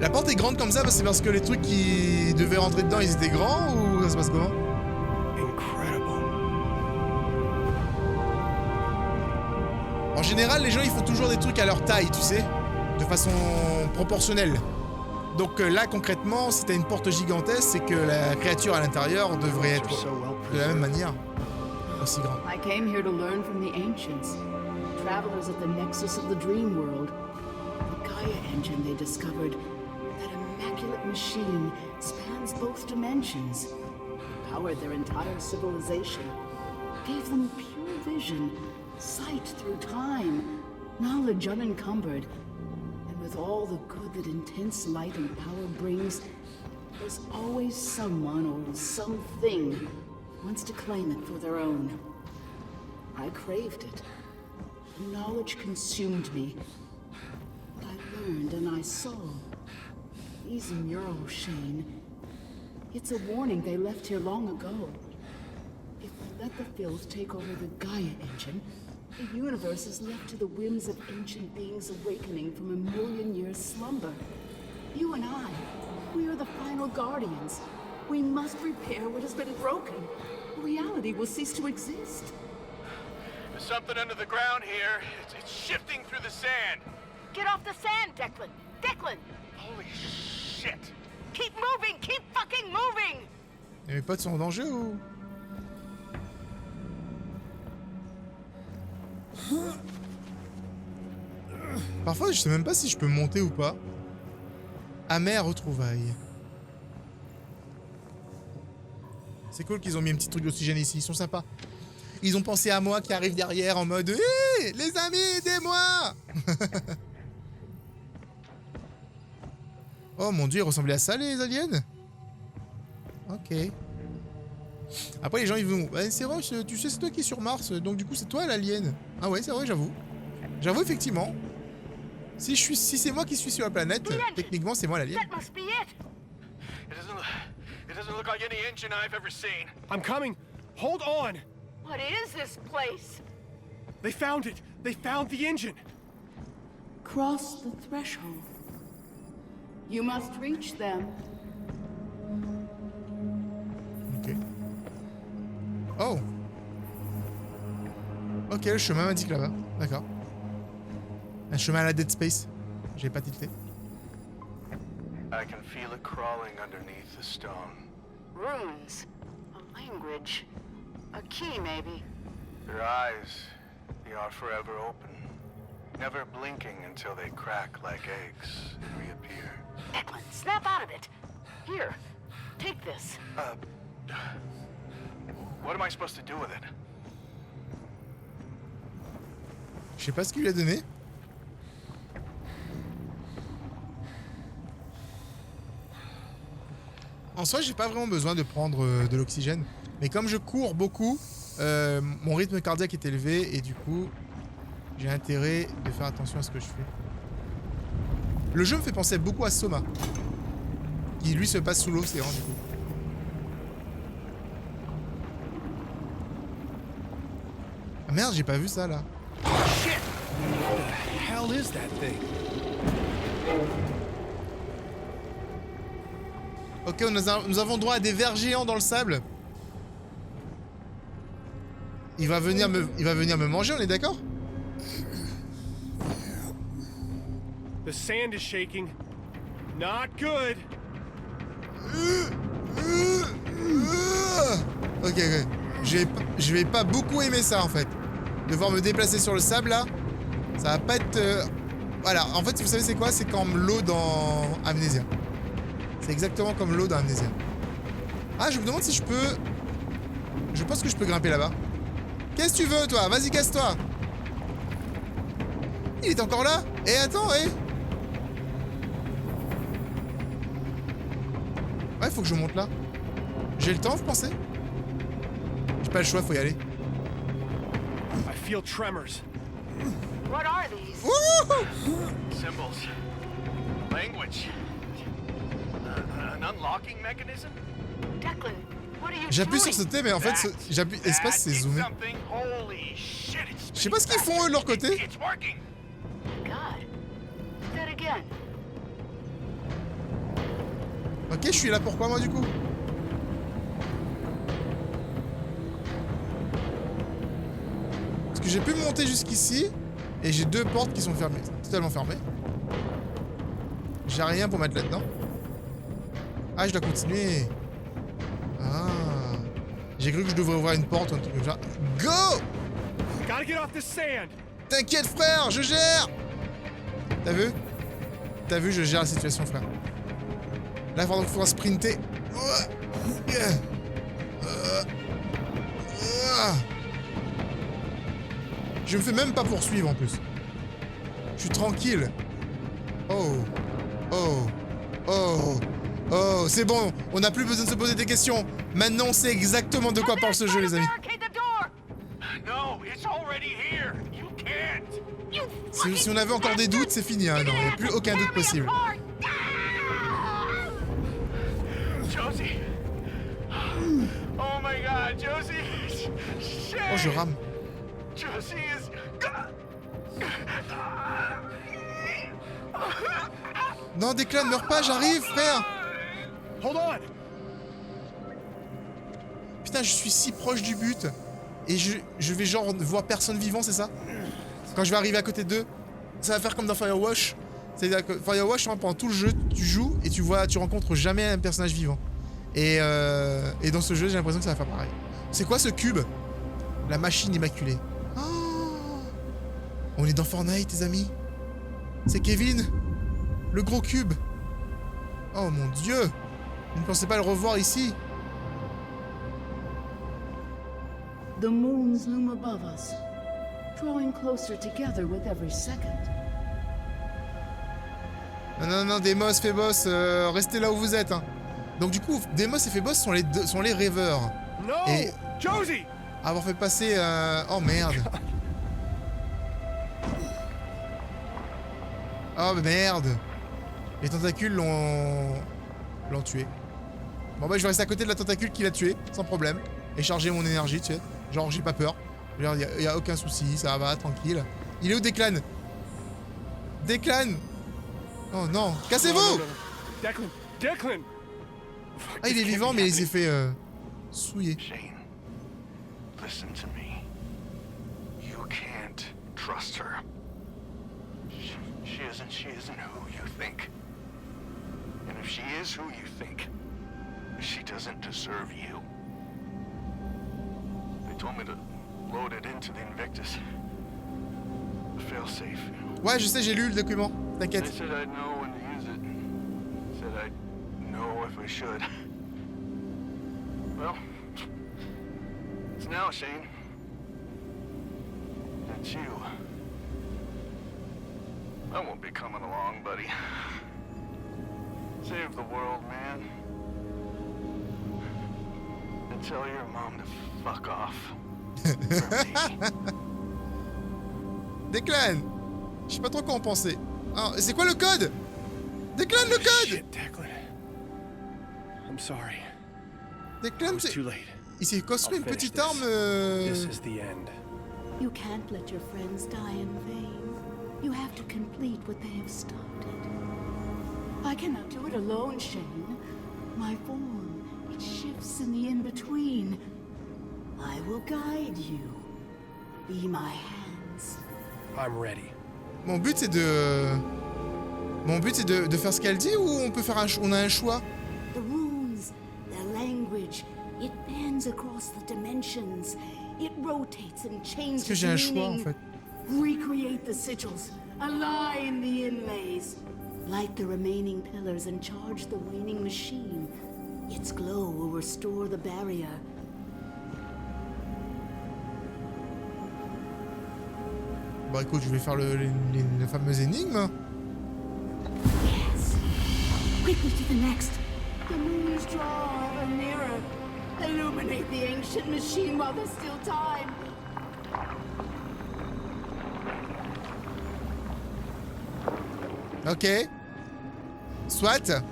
B: La porte est grande comme ça, c'est parce que les trucs qui devaient rentrer dedans, ils étaient grands ou ça se passe comment?
A: Incredible.
B: En général, les gens ils font toujours des trucs à leur taille, tu sais, de façon proportionnelle. Donc là, concrètement, si t'as une porte gigantesque, c'est que la créature à l'intérieur devrait être de la même manière, aussi grande.
D: I came here to learn from the ancients, travelers at the nexus of the dream world. The Gaia engine they discovered, that immaculate machine, spans both dimensions, powered their entire civilization, gave them pure vision, sight through time, knowledge unencumbered, and with all the good that intense light and power brings, there's always someone or something who wants to claim it for their own. I craved it. The knowledge consumed me. I learned and I saw. These murals, Shane. It's a warning they left here long ago. If we let the filth take over the Gaia engine, the universe is left to the whims of ancient beings awakening from a million-year slumber. You and I, we are the final guardians. We must repair what has been broken. Reality will cease to exist.
E: There's something under the ground here. It's shifting through the sand.
C: Get off the sand, Declan! Declan!
E: Holy shit.
C: Keep moving! Keep fucking moving!
B: Et mes potes sont en danger ou... Parfois, je sais même pas si je peux monter ou pas. Amère retrouvaille. C'est cool qu'ils ont mis un petit truc d'oxygène ici, ils sont sympas. Ils ont pensé à moi qui arrive derrière en mode hey, les amis, aidez-moi. Oh mon dieu, ils ressemblaient à ça les aliens. Ok. Après les gens ils vont... Ouais, c'est vrai, tu sais c'est toi qui es sur Mars, donc du coup c'est toi l'alien. Ah ouais c'est vrai, j'avoue. J'avoue effectivement. Si c'est moi qui suis sur la planète, techniquement c'est moi l'alien.
C: That must be it!
E: It doesn't doesn't look like any engine I've ever seen.
A: I'm coming. Hold on.
C: What is this place?
A: They found it. They found the engine.
D: Cross the threshold. You must reach them.
B: Ok. Oh. Ok, le chemin m'indique là-bas. D'accord. Un chemin à la Dead Space. J'ai pas tilté.
E: I can feel it crawling underneath the stone.
C: Runes. A language. A key, maybe.
E: Their eyes, they are forever open, never blinking until they crack like eggs and reappear.
C: Declan, snap out of it. Here, take this.
E: What am I supposed to do with it?
B: Je sais pas ce qu'il lui a donné. En soi, j'ai pas vraiment besoin de prendre de l'oxygène. Mais comme je cours beaucoup, mon rythme cardiaque est élevé et du coup, j'ai intérêt de faire attention à ce que je fais. Le jeu me fait penser beaucoup à Soma, qui lui se passe sous l'océan du coup. Ah merde, j'ai pas vu ça là.
A: Shit! What the hell is that thing?
B: Ok, nous avons droit à des vers géants dans le sable. Il va venir me manger, on est d'accord?
A: The sand is shaking. Not good.
B: Ok, ok. Je vais pas beaucoup aimer ça en fait. Devoir me déplacer sur le sable là, ça va pas être... Voilà, en fait vous savez c'est quoi? C'est comme l'eau dans Amnesia. C'est exactement comme l'eau dans Amnesia. Ah, je me demande si je peux... Je pense que je peux grimper là-bas. Qu'est-ce que tu veux toi? Vas-y, casse-toi. Il est encore là? Eh attends, eh. Ouais, faut que je monte là. J'ai le temps, vous pensez? J'ai pas le choix, faut y aller.
A: I feel tremors.
C: What are these?
B: Wouhou!
E: Symbols. Language. An unlocking mechanism?
C: Declan, what are you
B: J'appuie
C: doing?
B: sur ce T, mais en fait, j'appuie espace, c'est zoomé. Je sais pas ce qu'ils font eux de leur côté.
E: It's working.
C: God. Do that again.
B: Ok, je suis là pourquoi moi du coup? Parce que j'ai pu monter jusqu'ici et j'ai deux portes qui sont fermées, totalement fermées. J'ai rien pour mettre là-dedans. Ah, je dois continuer. Ah. J'ai cru que je devrais ouvrir une porte ou un truc comme ça. Go!
A: Gotta get off this sand.
B: T'inquiète frère, je gère! T'as vu? T'as vu, je gère la situation frère. Là, il faudra sprinter. Je me fais même pas poursuivre en plus. Je suis tranquille. Oh. Oh. Oh. Oh. C'est bon, on n'a plus besoin de se poser des questions. Maintenant, on sait exactement de quoi parle ce jeu, les amis.
C: Barricade the door.
E: No, it's already here. You can't.
C: You
B: Si on avait encore des doutes, c'est fini. Hein. Non, il n'y a plus aucun doute possible.
E: Josie. Oh my God, Josie. Shit.
B: Oh, je rame.
E: Josie is.
B: Non, Declan, meurs pas, j'arrive, frère.
A: Hold on.
B: Putain, je suis si proche du but. Et je vais genre voir personne vivant, c'est ça? Quand je vais arriver à côté d'eux, ça va faire comme dans Firewatch. C'est-à-dire que Firewatch, pendant tout le jeu, tu joues et tu rencontres jamais un personnage vivant. Et dans ce jeu, j'ai l'impression que ça va faire pareil. C'est quoi ce cube? La machine immaculée. Oh, on est dans Fortnite, les amis. C'est Kevin. Le gros cube. Oh mon dieu. Je ne pensais pas le revoir ici.
D: The moons loom above us, drawing closer together with every second.
B: Non, Deimos, Phébos, restez là où vous êtes. Hein. Donc du coup, Deimos et Phébos sont les rêveurs.
A: No!
B: Et-
A: Josie!
B: Avoir fait passer... Oh merde. Oh merde. Les tentacules l'ont tué. Bon bah je vais rester à côté de la tentacule qui l'a tué, sans problème. Et charger mon énergie, tu sais. Genre j'ai pas peur. Genre y a aucun souci, ça va, tranquille. Il est où Declan? Declan! Oh non, cassez-vous!
A: No. Declan! Declan! Fuck,
B: Ah il
A: this
B: est
A: can't
B: vivant
A: be
B: mais il s'est
A: happening.
B: fait souiller.
E: Shane, listen to me. You can't trust her. She isn't who you think. And if she is who you think, she doesn't deserve you. They told me to load it into the Invictus. The failsafe.
B: Ouais je sais, j'ai lu le document,
E: They
B: t'inquiète.
E: said I'd know when to use it. Said I'd know if I should. Well, it's now, Shane. It's you. I won't be coming along, buddy. Save the world, man. And tell your mom to fuck off. For me.
B: Declan! Je sais pas trop quoi en penser. Ah, c'est quoi le code? Declan le code!
A: Shit, Declan. I'm sorry. I
B: Declan,
A: was too late.
B: il s'est construit
A: I'll
B: une
A: finish
B: petite
A: this.
B: arme.
A: This is the end.
D: You can't let your friends die in vain. You have to complete what they have started. I cannot do it alone, Shane. My form, it shifts in the in-between. I will guide you. Be my hands.
A: I'm ready.
B: Mon but c'est de. Mon but c'est de faire ce qu'elle dit ou on peut faire on a un choix?
D: The runes, their language, it bends across the dimensions. It rotates and changes
B: Est-ce que j'ai un choix en
D: meaning.
B: fait?
D: Recreate the sigils, align the inlays, light the remaining pillars and charge the waning machine. Its glow will restore the barrier.
B: Bon écoute, je vais faire la fameuse énigme.
D: Yes. Quickly to the next. The moons draw ever nearer. Illuminate the ancient machine while there's still time.
B: Ok. Soit.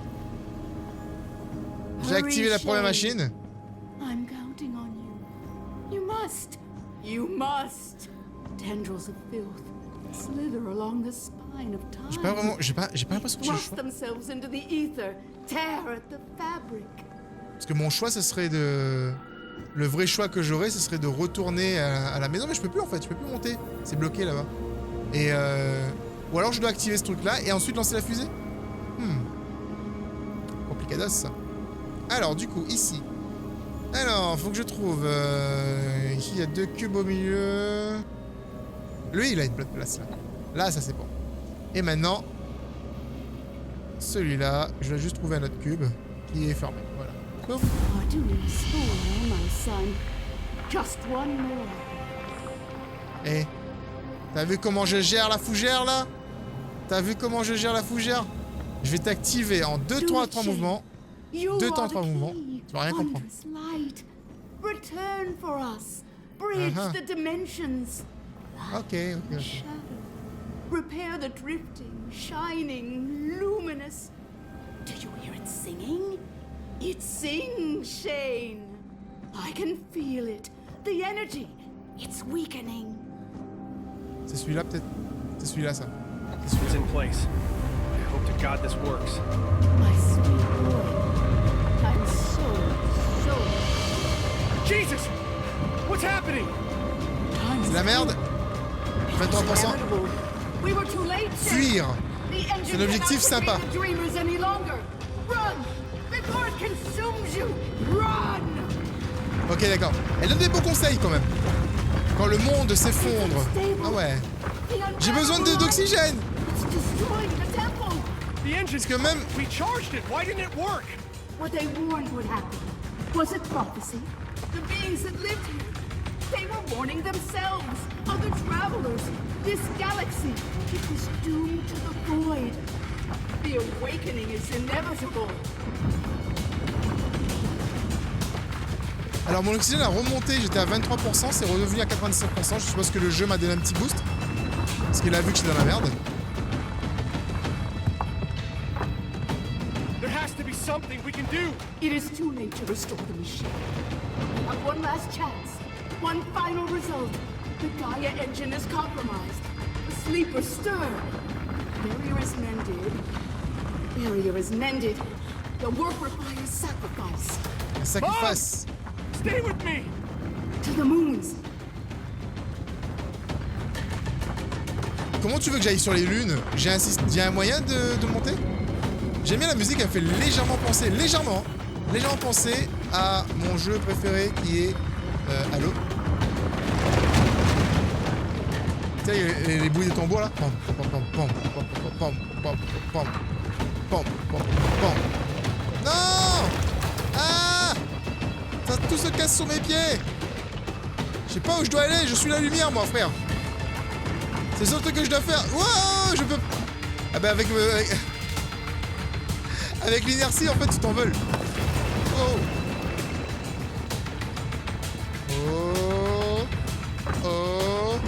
B: J'ai
D: Hurry,
B: activé la première
D: Shane.
B: machine.
D: I'm counting on you. You must. You must. Tendrils of filth slither along the spine of time.
B: J'ai pas l'impression que j'ai le
D: Thrust
B: choix.
D: themselves into the ether, tear at the fabric.
B: Parce que mon choix, ce serait de... Le vrai choix que j'aurais, ce serait de retourner à la maison. Mais je peux plus, en fait. Je peux plus monter. C'est bloqué, là-bas. Et Ou alors, je dois activer ce truc-là et ensuite lancer la fusée. Complicados, ça. Alors, du coup, ici. Alors, faut que je trouve... Ici, il y a 2 cubes au milieu. Lui, il a une bonne place, là. Là, ça, c'est bon. Et maintenant... Celui-là, je vais juste trouver un autre cube qui est fermé. Voilà. Pouf.
D: Are doing small, my son. Just one more.
B: Eh, t'as vu comment je gère la fougère là? T'as vu comment je gère la fougère? Je vais t'activer en 2
D: Do
B: temps à
D: it,
B: 3
D: Shane.
B: mouvements.
D: You
B: 2 temps à
D: are
B: 3
D: the
B: mouvements.
D: key.
B: Tu vas rien comprendre.
D: Wondrous light. Return for us. Bridge
B: Uh-huh.
D: the dimensions.
B: Ok, ok.
D: Shadow. Repair the drifting, shining, luminous. Do you hear it singing? It sings, Shane. I can feel it. The energy. It's weakening.
B: C'est celui-là peut-être? C'est celui-là ça.
A: It's in place. I hope to God this works.
D: My sweet boy. I'm so.
A: Jesus! What's happening?
B: C'est la merde? 23%.
D: We were too late, Shane.
B: Fuir.
D: The engine
B: C'est un objectif
D: cannot
B: sympa.
D: contain the dreamers any longer. Run! Before it consumes you! Run!
B: Ok, d'accord. Elle donne des bons conseils quand même. Quand le monde s'effondre. Ah ouais. J'ai besoin d'oxygène.
D: It's destroying the temple!
A: The engine.
B: que même-
A: We charged it. Why didn't it work?
D: What they warned would happen. Was it prophecy? The beings that lived here. They were warning themselves, other travelers, this galaxy. It was doomed to the void. The awakening is inevitable.
B: Alors mon oxygène a remonté, j'étais à 23%, c'est redevenu à 97%. Je suppose que le jeu m'a donné un petit boost. Parce qu'il a vu que j'étais dans la merde.
A: There has to be some something we can do.
D: It is too late to restore the machine. We have one last chance. One final result. The Gaia engine is compromised. The sleeper stirred. Barrier is mended. Barrier is mended. The work requires sacrifice.
B: Un sacrifice.
A: Stay with me.
D: To the moons.
B: Comment tu veux que j'aille sur les lunes? J'ai un moyen de monter? J'aime bien la musique, elle me fait légèrement penser, légèrement penser à mon jeu préféré qui est Halo. Tu sais, les bruits de tambour là. Pom, pom, pom, pom, pom, pom, pom, pom, pom, pom, pom. Non! Ah! Ça tout se casse sur mes pieds! Je sais pas où je dois aller, je suis la lumière moi frère! C'est le seul truc que je dois faire. Wow, je peux. Ah bah avec l'inertie en fait tu t'envoles. Oh. Oh. Oh.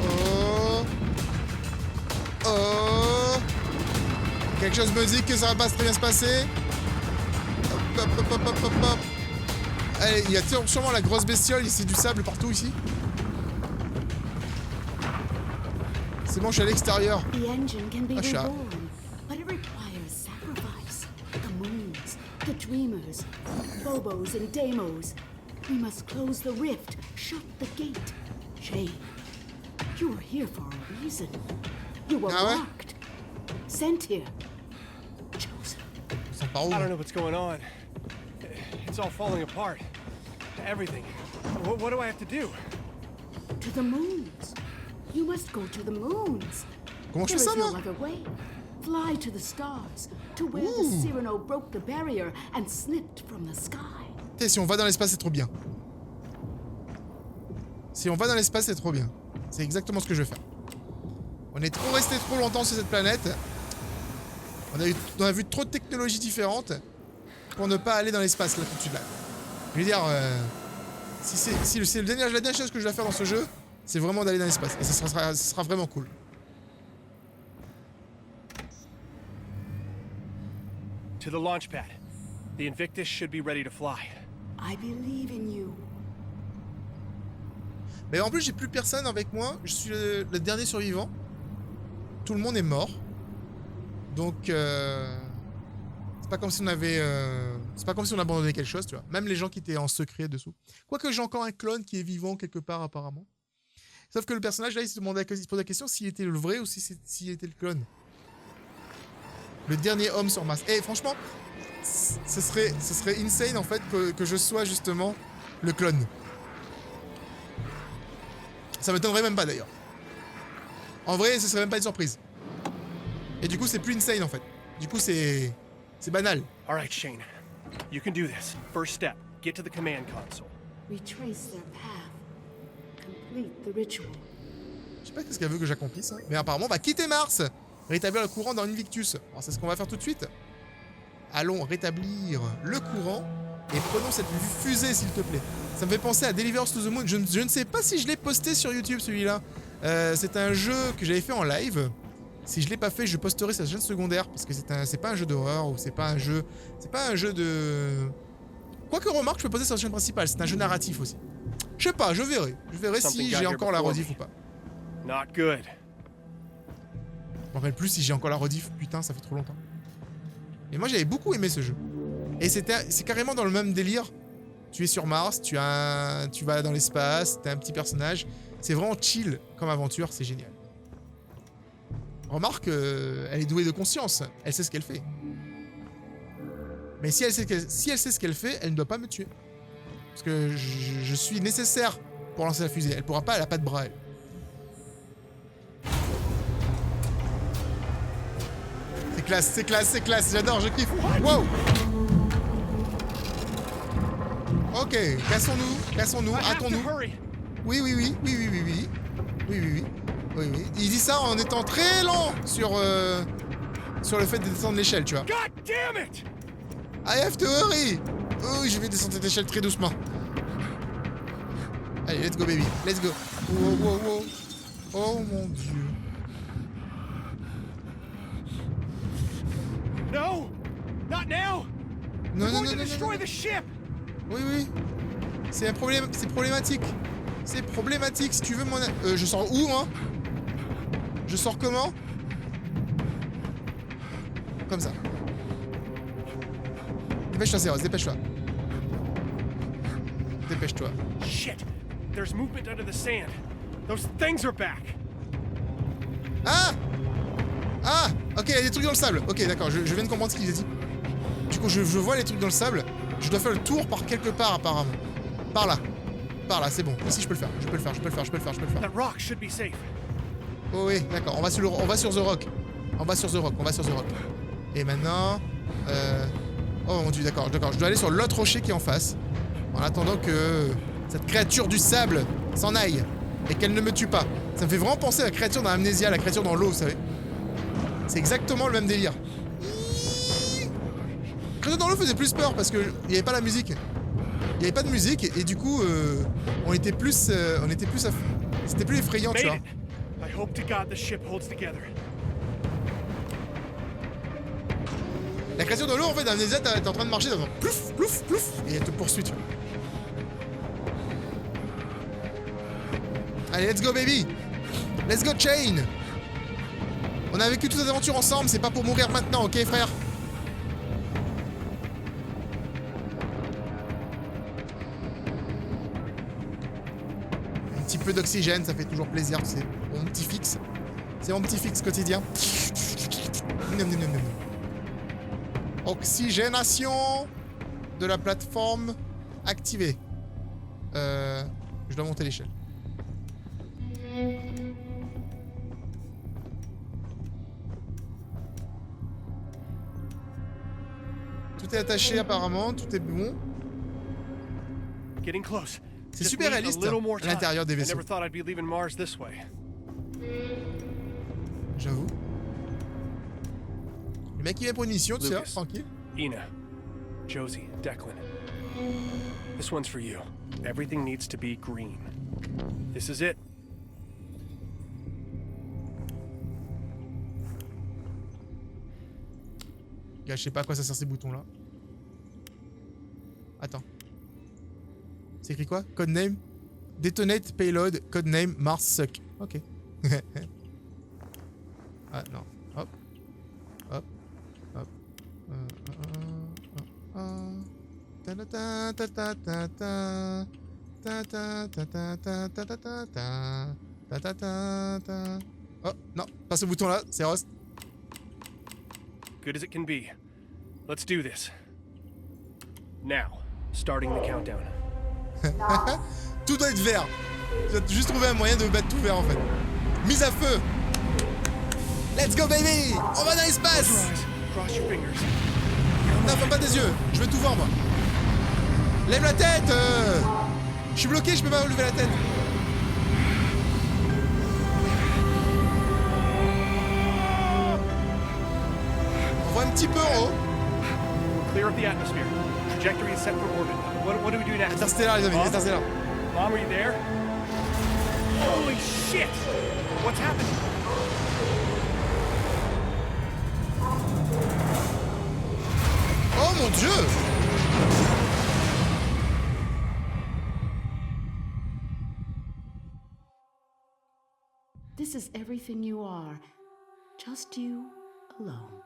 B: Oh. Oh. Quelque chose me dit que ça va pas très bien se passer. Hop, hop, hop, hop, hop, hop. Allez, il y a sûrement la grosse bestiole ici, du sable partout ici. C'est bon, je suis à l'extérieur.
D: The engine can be
B: A shot.
D: reborn, but it requires sacrifice. The moons, the dreamers, Phobos and Deimos. We must close the rift, shut the gate. Shane, you are here for a reason. You were
B: Ah ouais?
D: marked, sent here, chosen.
B: Ils sont par où?
A: I don't know what's going on. It's all falling apart. Everything. What do I have to do?
D: To the moons. You must go to the moons.
B: Comment je
D: There
B: fais ça
D: is no
B: moi?
D: other way. Fly to the stars, to where
B: Ooh.
D: the Cyrano broke the barrier and slipped from the sky.
B: Putain, si on va dans l'espace, c'est trop bien. Si on va dans l'espace, c'est trop bien. C'est exactement ce que je vais faire. On est trop resté trop longtemps sur cette planète. On a vu trop de technologies différentes pour ne pas aller dans l'espace là tout de suite là. Je veux dire, si c'est la dernière chose que je dois faire dans ce jeu, c'est vraiment d'aller dans l'espace. Et ça sera vraiment cool.
A: To the launch pad. The Invictus should be ready to fly.
D: I believe in you.
B: Mais en plus, j'ai plus personne avec moi. Je suis le dernier survivant. Tout le monde est mort. Donc, c'est pas comme si on avait... c'est pas comme si on abandonnait quelque chose, tu vois. Même les gens qui étaient en secret dessous. Quoique j'ai encore un clone qui est vivant quelque part, apparemment. Sauf que le personnage, là, il se pose la question s'il était le vrai ou s'il était le clone. Le dernier homme sur Mars. Et franchement, ce serait insane, en fait, que je sois, justement, le clone. Ça m'étonnerait même pas, d'ailleurs. En vrai, ce serait même pas une surprise. Et du coup, c'est plus insane, en fait. Du coup, c'est banal.
A: All right, Shane. You can do this. First step, get to the command console.
D: Retrace their path. Complete the ritual.
B: Je sais pas ce qu'elle veut que j'accomplisse, hein. Mais apparemment, on va quitter Mars. Rétablir le courant dans Invictus. Alors, c'est ce qu'on va faire tout de suite. Allons rétablir le courant. Et prenons cette fusée, s'il te plaît. Ça me fait penser à Deliver Us to the Moon. Je ne sais pas si je l'ai posté sur YouTube, celui-là. C'est un jeu que j'avais fait en live. Si je l'ai pas fait, je posterai sa chaîne secondaire. Parce que c'est pas un jeu d'horreur. Ou c'est pas un jeu de... Quoique remarque, je peux poster sur la chaîne principale. C'est un jeu narratif aussi. Je sais pas, je verrai. Je verrai si j'ai encore la rediff ou pas.
A: Not good.
B: Je me rappelle plus si j'ai encore la rediff. Putain, ça fait trop longtemps. Et moi, j'avais beaucoup aimé ce jeu. Et c'est carrément dans le même délire. Tu es sur Mars, tu vas dans l'espace, t'es un petit personnage. C'est vraiment chill comme aventure, c'est génial. Remarque, elle est douée de conscience. Elle sait ce qu'elle fait. Mais si elle sait ce qu'elle fait, elle ne doit pas me tuer. Parce que je suis nécessaire pour lancer la fusée. Elle pourra pas, elle a pas de bras, elle. C'est classe, j'adore, je kiffe. Wow. Ok, cassons-nous, hâtons-nous. Oui. Il dit ça en étant très lent sur le fait de descendre l'échelle, tu vois.
A: God damn it!
B: I have to hurry. Oh, je vais descendre cette échelle très doucement. Allez, let's go baby, let's go. Wow. Oh mon dieu.
A: No! Not now!
B: Non,
A: We're
B: non,
A: going
B: non,
A: to
B: non,
A: destroy
B: non.
A: the ship!
B: Oui, oui. C'est un problème, c'est problématique. C'est problématique, si tu veux mon... je sors où, moi? Je sors comment? Comme ça. Dépêche-toi, Céros, dépêche-toi. Dépêche-toi.
A: Shit! There's movement under the sand. Those things are back!
B: Ah! Ah! Ok, il y a des trucs dans le sable. Ok, d'accord, je viens de comprendre ce qu'il a dit. Du coup, je vois les trucs dans le sable. Je dois faire le tour par quelque part, apparemment. Par là. Par là, c'est bon. Ici, je peux le faire. Je peux le faire.
A: That rock should be safe.
B: Oh oui, d'accord. On va sur The Rock. On va sur The Rock. Et maintenant... Oh mon dieu, d'accord. Je dois aller sur l'autre rocher qui est en face. En attendant que cette créature du sable s'en aille. Et qu'elle ne me tue pas. Ça me fait vraiment penser à la créature dans Amnesia, la créature dans l'eau, vous savez. C'est exactement le même délire. La créature dans l'eau faisait plus peur parce qu'il n'y avait pas la musique. Il n'y avait pas de musique et du coup, on était plus... C'était plus effrayant, tu vois.
A: Made it. I hope to God the ship holds together.
B: La créature de l'eau, en fait, dans Amnesia, t'es en train de marcher, t'as genre plouf, plouf, plouf, et elle te poursuit, tu vois. Allez, let's go, baby! Let's go, Chain! On a vécu toutes ces aventures ensemble, c'est pas pour mourir maintenant, ok, frère? Un petit peu d'oxygène, ça fait toujours plaisir, c'est mon petit fixe. C'est mon petit fixe quotidien. Nom, nom, nom, nom. Oxygénation de la plateforme activée. Je dois monter l'échelle. Tout est attaché apparemment, tout est bon.
A: Getting close.
B: C'est
A: Just
B: super
A: need a
B: réaliste
A: little more
B: à l'intérieur des
A: time. I
B: vaisseaux.
A: never thought I'd be leaving Mars this way.
B: J'avoue. Le mec il vient pour une mission, tu sais,
A: Lucas.
B: tranquille.
A: Ina, Josie, Declan. This one's for you. Everything needs to be green. This is it.
B: Gars, je sais pas à quoi ça sert ces boutons là. Attends. C'est écrit quoi? Codename Detonate Payload, codename Mars Suck. Ok. Ah non. Hop. Hop. Hop. Ta-ta-ta, ta-ta-ta-ta. Ta-ta-ta-ta-ta-ta-ta-ta. Ta-ta-ta-ta. Oh non, pas ce bouton là, c'est Rost.
A: Good as it can be. Let's do this. Now, starting the countdown.
B: Tout doit être vert. Tu dois juste trouver un moyen de battre tout vert en fait. Mise à feu. Let's go baby. On va dans
A: Close your
B: l'espace.
A: eyes. Cross your fingers.
B: Non, ferme pas tes yeux. Je veux tout voir moi. Lève la tête. Je suis bloqué, je peux pas lever la tête. On voit un petit peu en haut.
A: Clear up the atmosphere. Trajectory is set for orbit. What do we do next?
B: Interstellar les amis,
A: Mom?
B: Interstellar.
A: Mom, are you there? Holy shit! What's happening?
B: Oh mon dieu.
D: This is everything you are. Just you alone.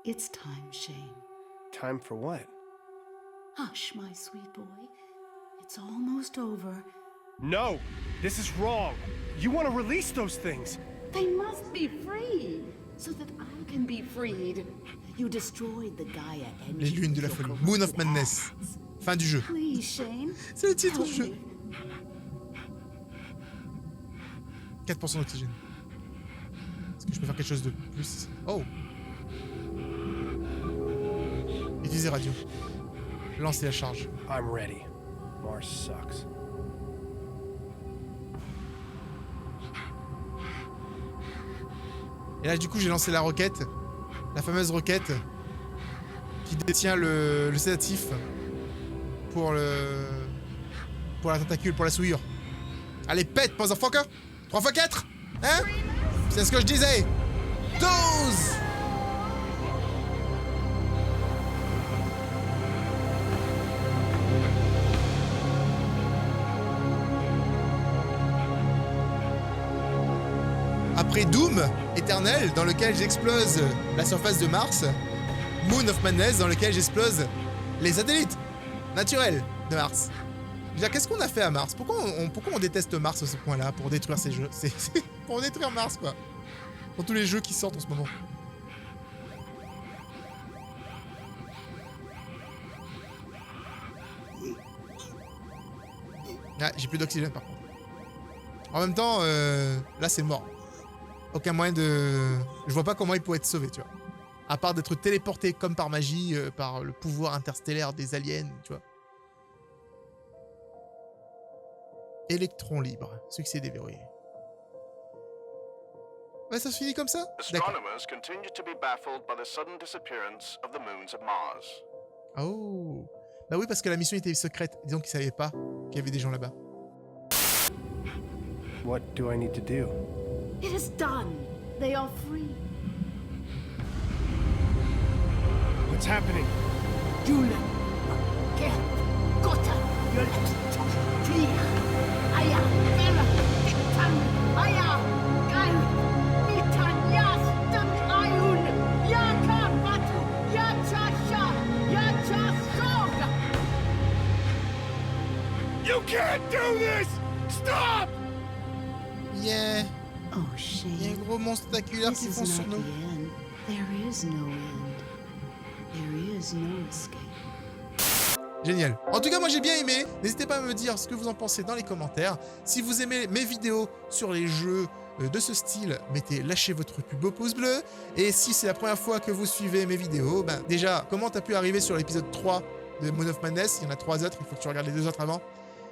D: It's time, Shane.
A: Time for what?
D: Hush, my sweet boy. It's almost over.
A: No! This is wrong! You want to release those things!
D: They must be free, so that I can be freed. You destroyed the Gaia engine.
B: Les lunes de la
D: with your
B: folie. Moon of
D: corrupted
B: Madness.
D: acts.
B: Fin du jeu.
D: Please, Shane.
B: C'est le titre du
D: help
B: jeu.
D: me.
B: 4% d'oxygène. Est-ce que je peux faire quelque chose de plus? Oh. Utiliser radio. Lancer la charge.
A: I'm ready. Mars sucks.
B: Et là, du coup, j'ai lancé la roquette. La fameuse roquette qui détient le sédatif pour la tentacule, pour la souillure. Allez, pète, motherfucker! 3 x 4? Hein? C'est ce que je disais! 12! Après Doom éternel, dans lequel j'explose la surface de Mars. Moon of Madness, dans lequel j'explose les satellites naturels de Mars. Je veux dire, qu'est-ce qu'on a fait à Mars? Pourquoi on déteste Mars à ce point-là pour détruire ces jeux? C'est pour détruire Mars, quoi. Pour tous les jeux qui sortent en ce moment. Ah, j'ai plus d'oxygène par contre. En même temps, là c'est mort. Aucun moyen de... Je vois pas comment il pourrait être sauvé, tu vois. À part d'être téléporté comme par magie, par le pouvoir interstellaire des aliens, tu vois. Électron libre. Succès déverrouillé. Ouais, ça se finit comme ça? D'accord.
E: Astronomers continue to be baffled by the sudden disappearance of the moons of Mars.
B: Oh. Bah oui, parce que la mission était secrète. Disons qu'ils savaient pas qu'il y avait des gens là-bas.
A: What do I need to do?
D: It is done. They are free.
A: What's happening?
D: Julen. Ger. Gotha. Jölet. Flir. Aya. Vera. Titan. Aya. Gal. Mitan. Yastan. Ayun. Yaka. Batu. Yachasha. Yachasoga.
A: You can't do this! Stop!
B: Yeah.
F: Oh,
B: Il y a un
F: Shane.
B: gros monstre tentaculaire
F: This
B: qui
F: is
B: fonce sur
F: not
B: nous.
F: the end. There is no end. There is no escape.
B: Génial. En tout cas, moi j'ai bien aimé. N'hésitez pas à me dire ce que vous en pensez dans les commentaires. Si vous aimez mes vidéos sur les jeux de ce style, lâchez votre plus beau pouce bleu. Et si c'est la première fois que vous suivez mes vidéos, ben déjà, comment t'as pu arriver sur l'épisode 3 de Moon of Madness? Il y en a 3 autres, il faut que tu regardes les 2 autres avant.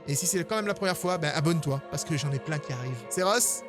B: Et si c'est quand même la première fois, ben abonne-toi, parce que j'en ai plein qui arrivent. C'est Ross,